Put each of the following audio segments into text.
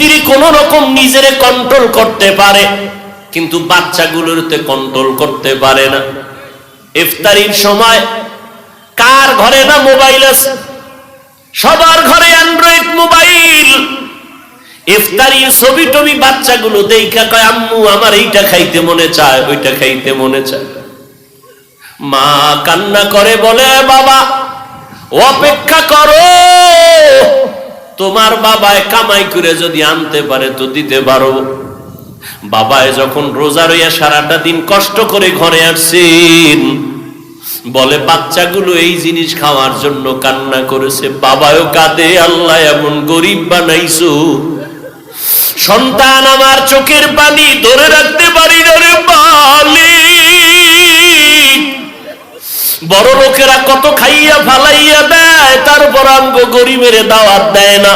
স্ত্রী কোন রকম নিজেরে কন্ট্রোল করতে পারে, কিন্তু বাচ্চাগুলোতে কন্ট্রোল করতে পারে না। ইফতারির সময় কার ঘরে না মোবাইল আছে? সবার ঘরে অ্যান্ড্রয়েড মোবাইল। ইফতারির ছবি টবি বাচ্চাগুলো দেখা কয়, আম্মু আমার এইটা খাইতে মনে চায়, ওইটা খাইতে মনে চায়। মা কান্না করে বলে, বাবা অপেক্ষা করো, তোমার বাবায় কামাই করে যদি আনতে পারে তো দিতে পারো। বাবায় যখন রোজা রইয়া সারাটা দিন কষ্ট করে ঘরে আসছেন, বলে বাচ্চাগুলো এই জিনিস খাওয়ার জন্য কান্না করেছে, বাবাও কাঁদে, আল্লাহ এমন গরিব বানাইছো। সন্তান আমার চোখের পানি ধরে রাখতে পারি না রে মালিক। বড় লোকেরা কত খাইয়া ফালাইয়া দেয়, তারপর আমগো গরিবের দাওয়াত দেয় না।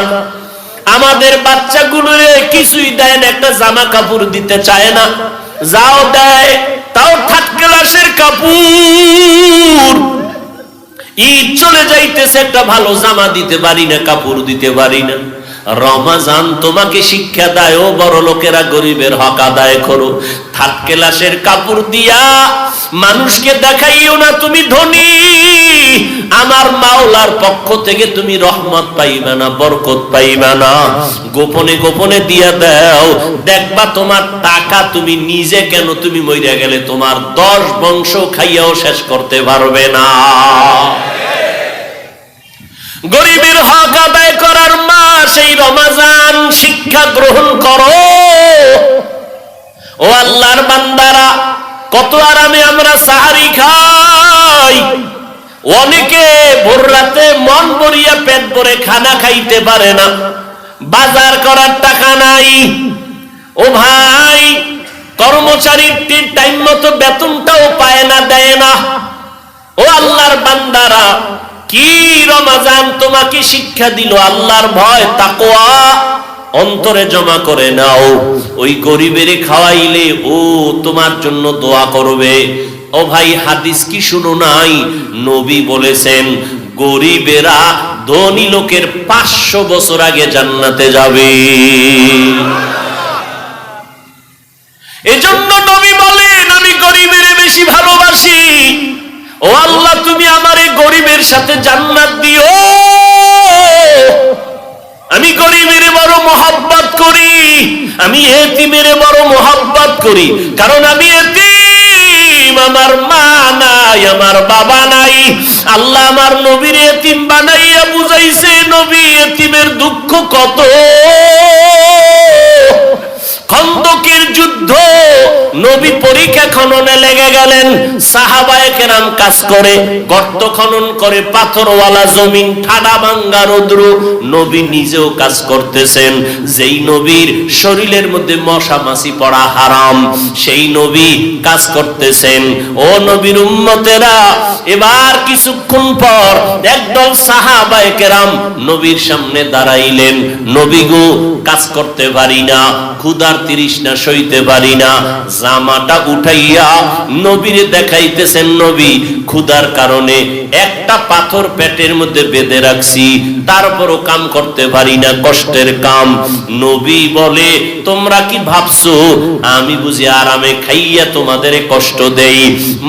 আমাদের বাচ্চাগুলোরে কিছুই দেয় না, একটা জামা কাপড় দিতে চায় না, যাও দেয় তাও থার্ড ক্লাসের কাপড়। ঈদ চলে যাইতেছে, একটা ভালো জামা দিতে পারি না, কাপড় দিতে পারি না। রমাজান তোমাকে শিক্ষা দেয়, ও বড় লোকেরা গরিবের হক আদায় করো। থার্ড ক্লাসের কাপড় দিয়া মানুষকে দেখাইও না তুমি ধনী। আমার মাওলার পক্ষ থেকে তুমি রহমত পাইবা না, বরকত পাইবা না। গোপনে গোপনে দিয়া দাও, দেখবা তোমার টাকা তুমি নিজে কেন, তুমি মইরা গেলে তোমার 10 বংশ খাইয়াও শেষ করতে পারবে না। গরিবের হক আদায় করার মাস এই রমাজান, শিক্ষা গ্রহণ করো। ও আল্লাহর বান্দারা, কত আরামে আমরা সাহারি খাই। অনেকে ভোর রাতে মন ভরিয়া পেট ভরে খানা খাইতে পারে না, বাজার করার টাকা নাই। ও ভাই, কর্মচারীর টাইম মতো বেতনটাও পায় না, দেয় না। ও আল্লাহর বান্দারা, কি রমাজান তোমাকে শিক্ষা দিল, আল্লাহর ভয় তাকওয়া অন্তরে জমা করে নাও। ওই গরিবের খাওয়াইলে ও তোমার জন্য দোয়া করবে। ও ভাই, হাদিস কি শুনো নাই? নবী বলেছেন গরিবেরা ধনী লোকের 500 বছর আগে জান্নাতে যাবে। এজন্য নবী বলেন, আমি গরিবের বেশি ভালোবাসি। ও আল্লাহ, তুমি আমার এই গরিবের সাথে জান্নাত দিও। আমি গরিবের বড় মহব্বত করি, আমি এতিমের বড় মহব্বত করি, কারণ আমি এতিম, আমার মা নাই, আমার বাবা নাই। আল্লাহ আমার নবীর এতিম বানাইয়া বুঝাইছে, নবী এতিমের দুঃখ কত। খন্দকের যুদ্ধ, নবী পরীক্ষা খননে লেগে গেলেন। সাহাবায়ে কেরাম কাজ করে, গর্ত খনন করে, পাথরওয়ালা জমিন, ঠাডা ভাঙ্গা রৌদ্র। নবী নিজেও কাজ করতেছেন। যেই নবীর শরীরের মধ্যে মশা মাছি পড়া হারাম, সেই নবী কাজ করতেছেন। ও নবীর উম্মতেরা, এবার কিছুক্ষণ পর একদল সাহাবায়ে কেরাম নবীর সামনে দাঁড়াইলেন। নবী গো, কাজ করতে পারি না, ক্ষুধার তৃষ্ণা সইতে পারি না। জামাটা উঠাইয়া নবীরে দেখাইতেছেন, নবী ক্ষুধার কারণে একটা পাথর পেটের মধ্যে বেঁধে রাখছি, তারপরও কাম করতে পারি না, কষ্টের কাম। নবী বলে, তোমরা কি ভাবছো আমি বুঝি আরামে খাইয়া তোমাদের কষ্ট দেই?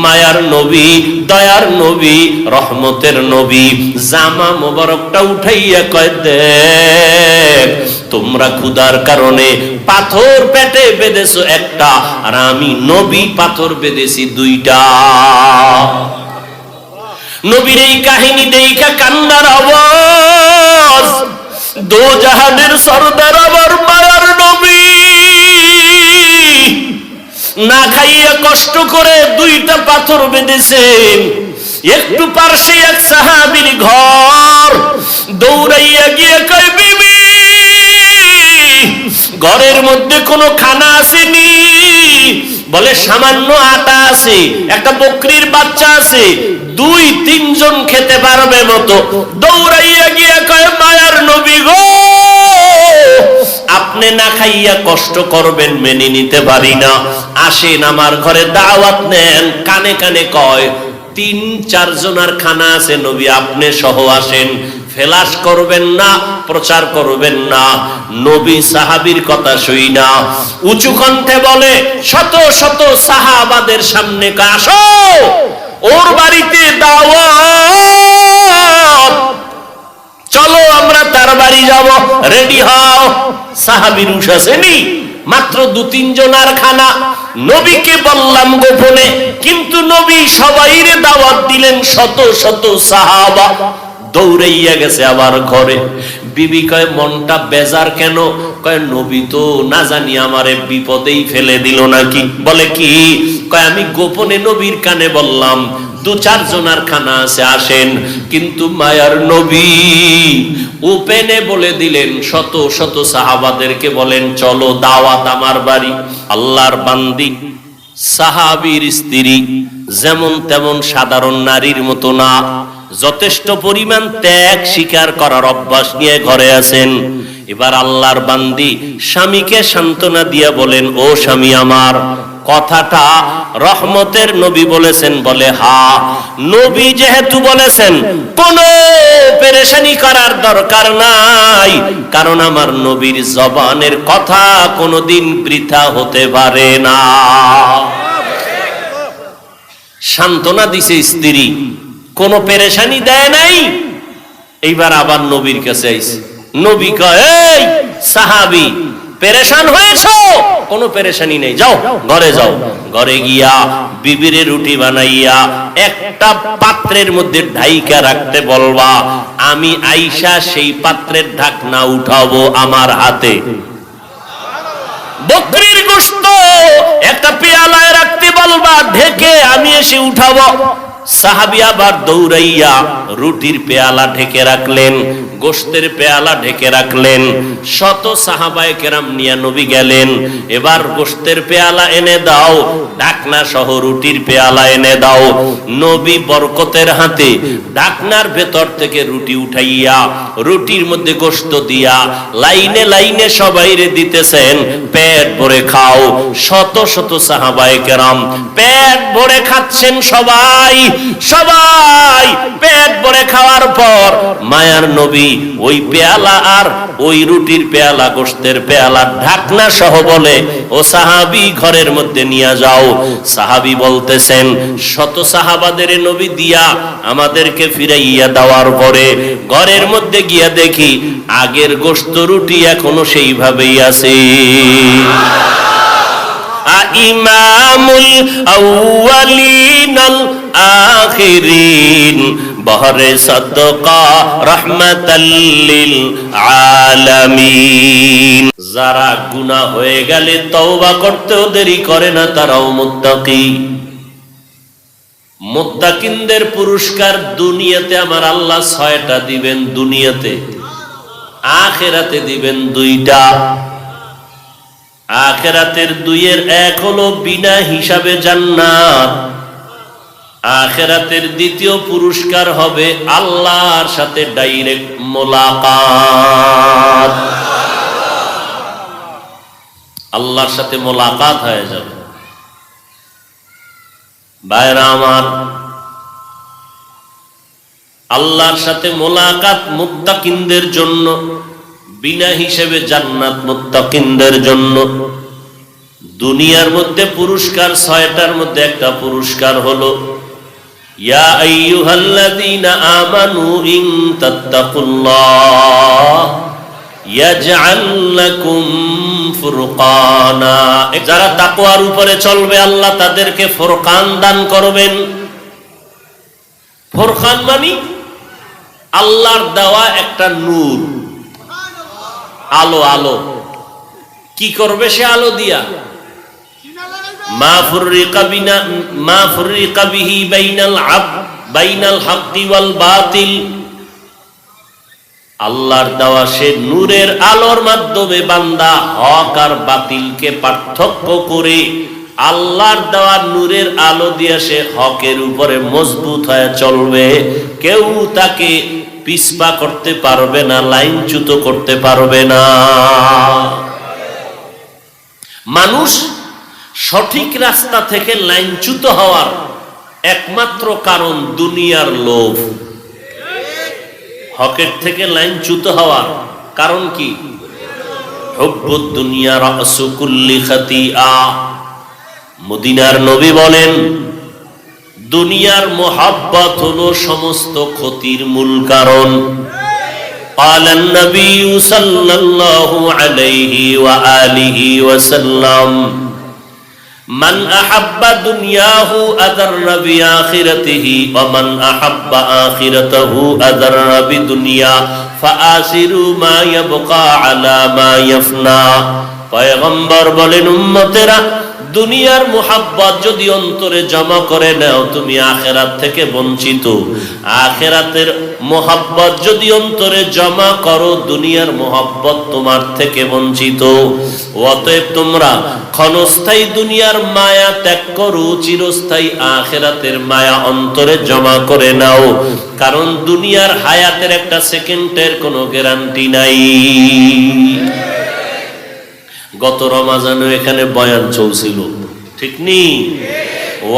মায়ার নবী, দয়ার নবী, রহমতের নবী জামা মোবারকটা উঠাইয়া কয়, দেখ তোমরা ক্ষুধার কারণে পাথর পেটে বেঁধেছো একটা, আর আমি নবী পাথর বেঁধেছি 2টা। নবীর এই কাহিনী দেখা কান্নার আওয়াজ। দো জাহানের সরদার আমার মায়ার নবী না খাইয়া কষ্ট করে 2টা পাথর বেঁধেছেন। একটু পার্শ্বে এক সাহাবীর ঘর, দৌড়াইয়া গিয়ে কয়, বিবি ঘরের মধ্যে কোনো খানা আসেনি? বলে সামান্য আটা আছে, একটা বকরির বাচ্চা আছে, 2-3 জন খেতে পারবে মতো। দৌড়াইয়া গিয়ে কয়, মায়ার নবী গো, আপনি না খাইয়া কষ্ট করবেন মেনে নিতে পারি না, আসেন আমার ঘরে দাওয়াত নেন। কানে কানে কয়, 3-4 জনের খানা আছে, নবী আপনি সহ আসেন। ফেলাস করবেন না, প্রচার করবেন না। নবী সাহাবীর কথা শুই না উঁচু কণ্ঠে বলে শত শত সাহাবাদের সামনে, আসো ওর বাড়িতে দাওয়াত, চলো আমরা তার বাড়ি যাব, রেডি হও। সাহাবীর উঠেছেনি মাত্র 2-3 জনার খানা। নবীকে বললাম গোপনে, কিন্তু নবী সবাইরে দাওয়াত দিলেন, শত শত সাহাবা দৌড়াইয়া গেছে আবার ঘরে। বিবি কয় মনটা বেজার কেন? কয় নবী তো না জানি আমারে বিপদেই ফেলে দিল নাকি। বলে কি? কয় আমি গোপনে নবীর কানে বললাম 2-4 জনার খানা আছে, আসেন। কিন্তু মায়ার নবী ওপেনে বলে দিলেন, শত শত সাহাবাদেরকে বলেন চলো দাওয়াত আমার বাড়ি। আল্লাহর বান্দি সাহাবীর স্ত্রী যেমন তেমন সাধারণ নারীর মতো না, যথেষ্ট পরিমাণ ত্যাগ স্বীকার করার অভ্যাস নিয়ে ঘরে আছেন। এবার আল্লাহর বান্দি স্বামীকে সান্ত্বনা দিয়ে বলেন, ও স্বামী আমার, কথাটা রহমতের নবী বলেছেন? বলে হ্যাঁ। নবী যেহেতু বলেছেন কোনো পেরেশানি করার দরকার নাই, কারণ আমার নবীর জবানের কথা কোনোদিন বৃথা হতে পারে না। সান্ত্বনা দিছে স্ত্রী, কোনো পেরেশানি দেয় নাই। এইবার আবার নবীর কাছে আইছে। নবী কয়, এই সাহাবী পেরেশান হয়েছো? কোনো পেরেশানি নেই, যাও ঘরে যাও। ঘরে গিয়া বিবিরে রুটি বানাইয়া একটা পাত্রের মধ্যে ঢাইকা রাখতে বলবা, আমি আইসা সেই পাত্রের ঢাকনা উঠাবো আমার হাতে। বকরির গোশত একটা পেয়ালায় রাখতে বলবা, ঢেকে আমি এসে উঠাবো। সাহাবী আবার দৌড়াইয়া রুটির পেয়ালা ঢেকে রাখলেন, গোশতের পেয়ালা ঢেকে রাখলেন। শত সাহাবায়ে কেরাম নিয়ে নবী গেলেন, এবার গোশতের পেয়ালা এনে দাও, ঢাকনা সহ রুটির পেয়ালা এনে দাও। নবী বরকতের হাতে ঢাকনার ভেতর থেকে রুটি উঠাইয়া রুটির মধ্যে গোশত দিয়া লাইনে লাইনে সবাইরে দিতেছেন, পেট ভরে খাও। শত শত সাহাবায়ে কেরাম পেট ভরে খাচ্ছেন, সবাই পেট ভরে খাওয়ার পর মায়ার নবী ওই পেয়ালা আর ওই রুটির পেয়ালা, গোশতের পেয়ালা ঢাকনা সহ বলে, ও সাহাবী ঘরের মধ্যে নিয়ে যাও। সাহাবী বলতেছেন, শত সাহাবাদের নবী দিয়া আমাদেরকে ফিরাইয়া দেওয়ার পরে ঘরের মধ্যে গিয়া দেখি আগের গোশত রুটি এখনো সেইভাবেই আছে। ইমামুল আউয়ালিনাল আখিরিন বহরে সাদকা রাহমাতাল লিল আলামিন। যারা গুনাহ হয়ে গেলে তওবা করতেও দেরি করে না, তারাও মুত্তাকি। মুত্তাকিনদের পুরস্কার দুনিয়াতে আমার আল্লাহ 6টা দিবেন, দুনিয়াতে। আখিরাতে দিবেন 2টা। আখিরাতের 2-এর 1 হলো বিনা হিসাবে জান্নাত। আখিরাতের 2য় পুরস্কার হবে আল্লাহর সাথে ডাইরেক্ট মোলাকাত। আল্লাহর সাথে মোলাকাত হয়ে যাবে। ভাইরা আমার, আল্লাহর সাথে মোলাকাত মুত্তাকিনদের জন্য, বিনা হিসেবে জান্নাত মুত্তাকিনদের জন্য। দুনিয়ার মধ্যে পুরস্কার 6টার মধ্যে একটা পুরস্কার হলো, ইয়া আইয়ুহাল্লাযীনা আমানু ইন তাত্তাকুল্লাহ ইয়াজআল লাকুম ফুরকানা। যারা তাকওয়ার উপরে চলবে আল্লাহ তাদেরকে ফুরকান দান করবেন। ফুরকান মানে আল্লাহর দেওয়া একটা নূর, আলো। আলো কি করবে সে আলো দিয়া? মা ফুররিকা বিহি বাইনাল হাক্কি ওয়াল বাতিল। আল্লাহর দেওয়া সে নূরের আলোর মাধ্যমে বান্দা হক আর বাতিলকে পার্থক্য করে আল্লাহর দেওয়া নূরের আলো দিয়ে সে হকের উপরে মজবুত হয়ে চলবে। কেউ তাকে পিছপা করতে পারবে না, লাইনচ্যুত করতে পারবে না। মানুষ সঠিক রাস্তা থেকে লাইনচ্যুত হওয়ার একমাত্র কারণ দুনিয়ার লোভ। হকের থেকে লাইনচ্যুত হওয়ার কারণ কি? হুব্বুদ দুনিয়া রাসু কুল্লি খাতিয়া। মদিনার নবী বলেন, দুনিয়ার মোহাব্বত হলো সমস্ত ক্ষতির মূল কারণ। قال النبي صلى الله عليه وآله وسلم من أحب دنياه أضر بآخرته ومن أحب آخرته أضر بدنيا فآثروا ما يبقى على ما يفنى। পয়গম্বর বলেন, উম্মতেরা, দুনিয়ার মোহাব্বত যদি অন্তরে জমা করে নাও তুমি আখিরাত থেকে বঞ্চিত। আখিরাতের মোহাব্বত যদি অন্তরে জমা করো দুনিয়ার মোহাব্বত তোমার থেকে বঞ্চিত। অতএব তোমরা ক্ষণস্থায়ী দুনিয়ার মায়া ত্যাগ করো, চিরস্থায়ী আখিরাতের মায়া অন্তরে জমা করে নাও। কারণ দুনিয়ার হায়াতের একটা সেকেন্ডের কোনো গ্যারান্টি নাই। গত রমাজানে এখানে বয়ান চলছিল, ঠিক নেই?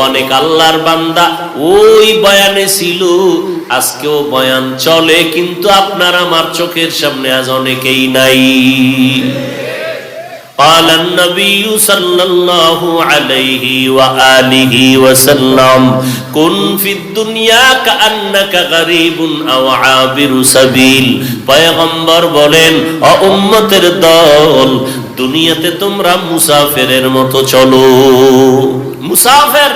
অনেক আল্লাহর বান্দা ওই বয়ানে ছিল, আজকেও বয়ান চলে, কিন্তু আপনার আমার চোখের সামনে আজ অনেকেই নাই। قال النبي صلى الله عليه وآله وسلم كن في الدنيا كأنك غريب أو عابر سبيل। পয়গম্বর বলেন, ও উম্মতের দল, দুনিয়াতে তোমরা মুসাফিরের মতো চলো। মুসাফির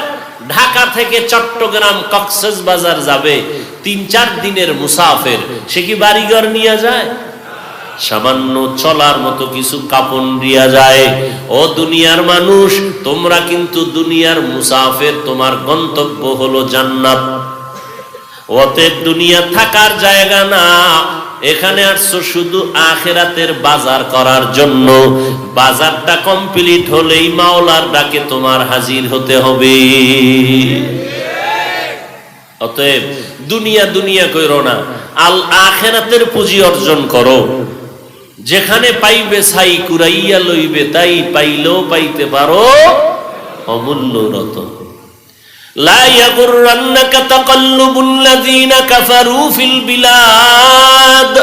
ঢাকা থেকে চট্টগ্রাম কক্সবাজার যাবে, 3-4 দিনের মুসাফির, সে কি বাড়িঘর নিয়ে যায়? সামান্য চলার মতো কিছু কাপড় দিয়া যায়। ও দুনিয়ার মানুষ, তোমরা কিন্তু দুনিয়ার মুসাফির, তোমার গন্তব্য হলো জান্নাত। অতএব দুনিয়া থাকার জায়গা না, এখানে আসছো শুধু আখিরাতের বাজার করার জন্য। বাজারটা কমপ্লিট হলেই মাওলার ডাকে তোমার হাজির হতে হবে। অতএব দুনিয়া দুনিয়া কইরো না, আল আখিরাতের পুঁজি অর্জন করো। যেখানে পাইবে ছাই কুড়াইয়া লইবে, তাই পাইলেও পাইতে পারো অমূল্য রতন। লা ইয়াগুররান্নাকা তাকাল্লুবুল লাযীনা কাফারু ফিল বিলাদ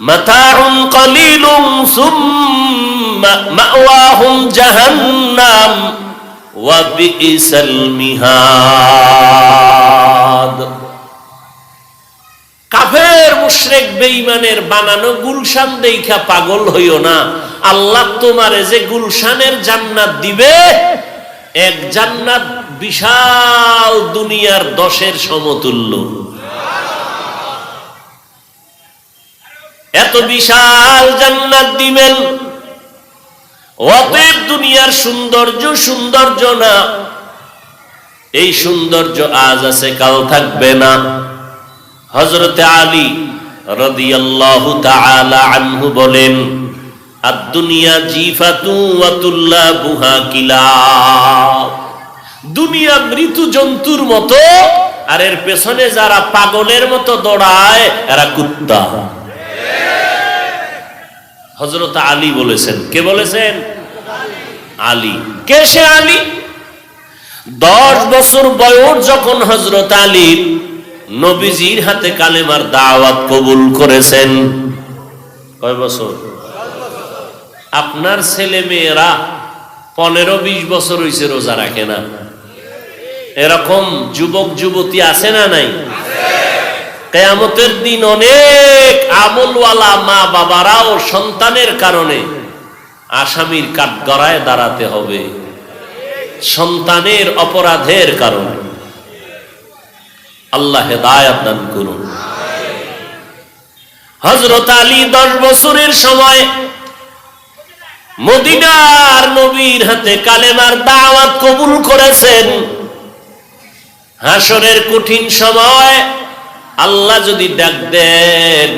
মাতাউন কলিলুন সুম্মা মাওয়াহুম জাহান্নাম ওয়া বিইসাল মিহাদ। কাফের মুশরিক বেঈমানের বানানো গুলশান দেখা পাগল হইও না। আল্লাহ তোমারে যে গুলশানের জান্নাত দিবে, এক জান্নাত বিশাল দুনিয়ার 10-এর সমতুল্য। এত বিশাল জান্নাত দিবেন। অতএব দুনিয়ার সৌন্দর্য না, এই সৌন্দর্য আজ আছে কাল থাকবে না। হযরতে আলী রাদিয়াল্লাহু তাআলা আনহু বলেন, আদ-দুনিয়া জিফাতু ওয়া তুল্লাবুহা কিলাব। দুনিয়া মৃত্যু জন্তুর মতো, আর এর পেছনে যারা পাগলের মতো দৌড়ায় এরা কুত্তা। হযরত আলী বলেছেন। কে বলেছেন? আলী। কে সে আলী? 10 বছর বয়স যখন হযরত আলী নবীজির হাতে কালেমার দাওয়াত কবুল করেছেন। কয় বছর? আপনার ছেলে মেয়েরা 15-20 বছর হইছে রোজা রাখে না। এরকম যুবক যুবতী আছে না নাই? কিয়ামতের দিন অনেক আমলওয়ালা মা বাবারাও সন্তানের কারণে আসামির কাঠগড়ায় দাঁড়াতে হবে, সন্তানের অপরাধের কারণে। আল্লাহ হেদায়েত দান করুন। হযরত আলী 10 বছরের সময় মদিনার নবীর হাতে কালেমার দাওয়াত কবুল করেছেন। হাসরের কঠিন সময় আল্লাহ যদি ডাক দেন,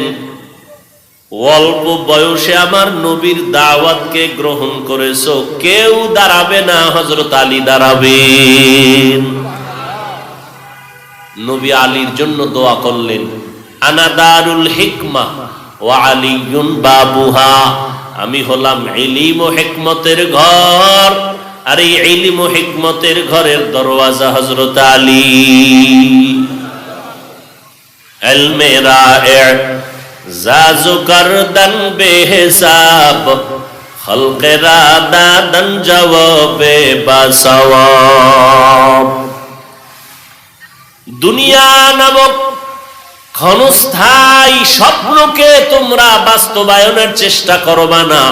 অল্প বয়সে আমার নবীর দাওয়াতকে গ্রহণ করেছো, কেউ দাঁড়াবে না, হযরত আলী দাঁড়াবেন। নবী আলীর জন্য দোয়া করলেন, আনা দারুল হিকমা ওয়া আলিয়ুন বাবুহা। আমি হলাম ইলম ও হিকমতের ঘর, আর এই ইলম ও হিকমতের ঘরের দরওয়াজা হযরত আলী। इल्मे राए जाजु करदन बेहिसाब खल्क़े रादादन जवाबे बासवाब। দুনিয়া নামক ক্ষণস্থায়ী স্বপ্নকে তোমরা বাস্তবায়নের চেষ্টা করবা না।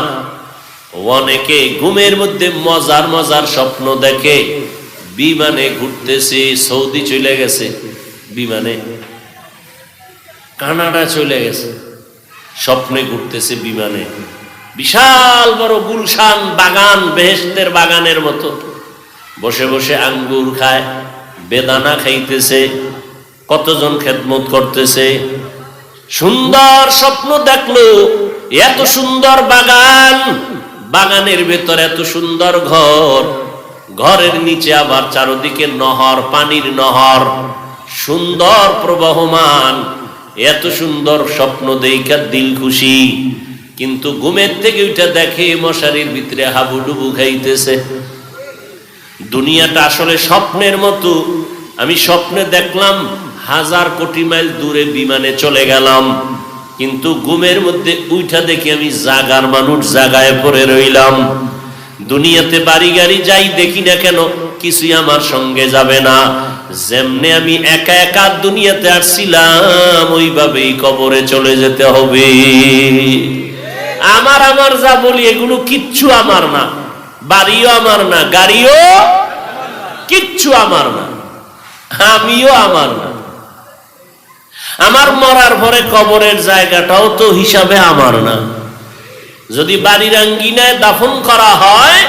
অনেকে ঘুমের মধ্যে মজার মজার স্বপ্ন দেখে, বিমানে ঘুরতেছে, সৌদি চলে গেছে, বিমানে কানাডা চলে গেছে, স্বপ্নে ঘুরতেছে বিমানে, বিশাল বড় গুলশান বাগান, বেহেশতের বাগানের মতো, বসে বসে আঙ্গুর খায়, বেদানা খাইতেছে, কতজন খেদমত করতেছে। সুন্দর স্বপ্ন দেখলো, এত সুন্দর বাগান, বাগানের ভেতর এত সুন্দর ঘর, ঘরের নিচে আবার চারদিকে নহর, পানির নহর, সুন্দর প্রবাহমান, এত সুন্দর স্বপ্ন দেইখা দিল খুশি। কিন্তু ঘুমের থেকে উঠে দেখে মশারির ভিতরে হাবুডুবু খাইতেছে। দুনিয়াটা আসলে স্বপ্নের মতো। আমি স্বপ্নে দেখলাম 1000 কোটি মাইল দূরে বিমানে চলে গেলাম, কিন্তু ঘুমের মধ্যে উঠা দেখি আমি জাগার মানুষ, জাগায় পড়ে রইলাম। দুনিয়াতে বাড়ি গাড়ি যাই দেখি না কেন, কিছুই আমার সঙ্গে যাবে না। যেমনে আমি একা একা দুনিয়াতে আসছিলাম, ওইভাবেই কবরে চলে যেতে হবে। আমার আমার যা বলি এগুলো কিচ্ছু আমার না, বাড়িও আমার না, গাড়িও কিচ্ছু আমার না, আমিও আমার না। আমার মরার পরে কবরের জায়গাটাও তো হিসাবে আমার না। যদি বাড়ির আঙ্গিনায় দাফন করা হয়,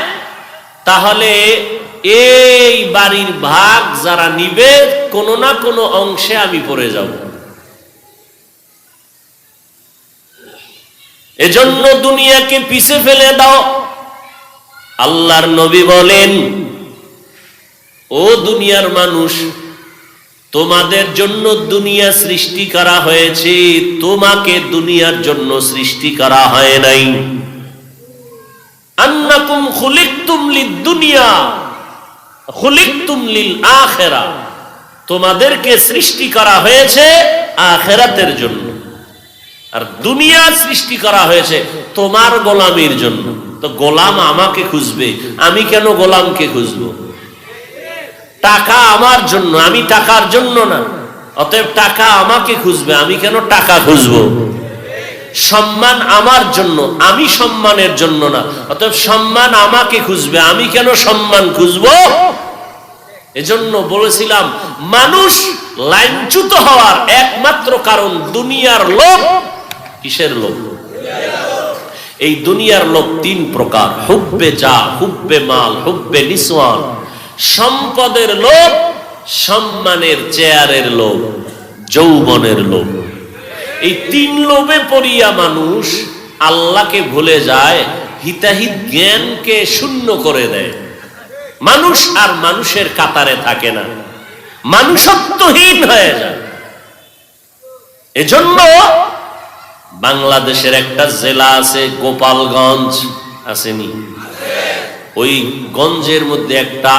তাহলে এই বাড়ির ভাগ যারা নিবে, কোনো না কোনো অংশে আমি পড়ে যাব। এজন্য দুনিয়াকে পিছে ফেলে দাও। আল্লাহর নবী বলেন, ও দুনিয়ার মানুষ, তোমাদের জন্য দুনিয়া সৃষ্টি করা হয়েছে, তোমাকে দুনিয়ার জন্য সৃষ্টি করা হয় নাই। আন্নাকুম খুলিকতুম লিদ-দুনিয়া খুলিকতুম লিল আখিরা, তোমাদেরকে সৃষ্টি করা হয়েছে আখিরাতের জন্য, আর দুনিয়া সৃষ্টি করা হয়েছে তোমার গোলামির জন্য। তো গোলাম আমাকে খুঁজবে, আমি কেন গোলামকে খুঁজবো? টাকা আমার জন্য, আমি টাকার জন্য না। অতএব টাকা আমাকে খুঁজবে, আমি কেন টাকা খুঁজবো? সম্মান আমার জন্য, আমি সম্মানের জন্য না। অতএব সম্মান আমাকে খুঁজবে, আমি কেন সম্মান খুঁজবো? এজন্য বলেছিলাম, মানুষ লাইনচ্যুত হওয়ার একমাত্র কারণ দুনিয়ার লোভ। কিসের লোভ? এই দুনিয়ার লোভ 3 প্রকার: হুব্বে যা, হুব্বে মাল, হুব্বে নিসওয়ান। সম্পদের লোভ, সম্মানের চেয়ারের লোভ, যৌবনের লোভ। এই 3 লোভে পড়িয়া মানুষ আল্লাহকে ভুলে যায়, হিতাহিত জ্ঞানকে শূন্য করে দেয়। মানুষ আর মানুষের কাতারে থাকে না, মানুষত্বহীন হয়ে যায়। এজন্য বাংলাদেশের একটা জেলা আছে গোপালগঞ্জ, আসেনি? ওই গঞ্জের মধ্যে একটা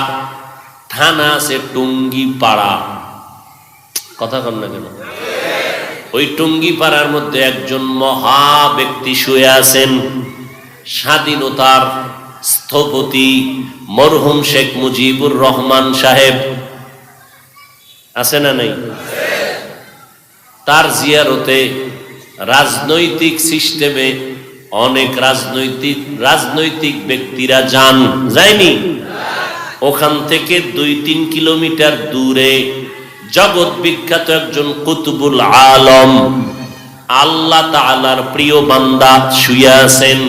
থানা আছে টুঙ্গিপাড়া। কথা কন না কেন? ওই টুঙ্গিপাড়ার মধ্যে একজন মহা ব্যক্তি শুয়ে আছেন, স্বাধীনতার স্থপতি মরহুম শেখ মুজিবুর রহমান সাহেব। আছে না নাই? তার জিয়ারতে রাজনৈতিক সিস্টেমে অনেক রাজনৈতিক ব্যক্তিরা যায়নি। ওখান থেকে 2-3 কিলোমিটার দূরে জগৎ বিখ্যাত একজন কুতুবুল আলম, আল্লাহ তাআলার প্রিয় বান্দা শুয়ে আছেন,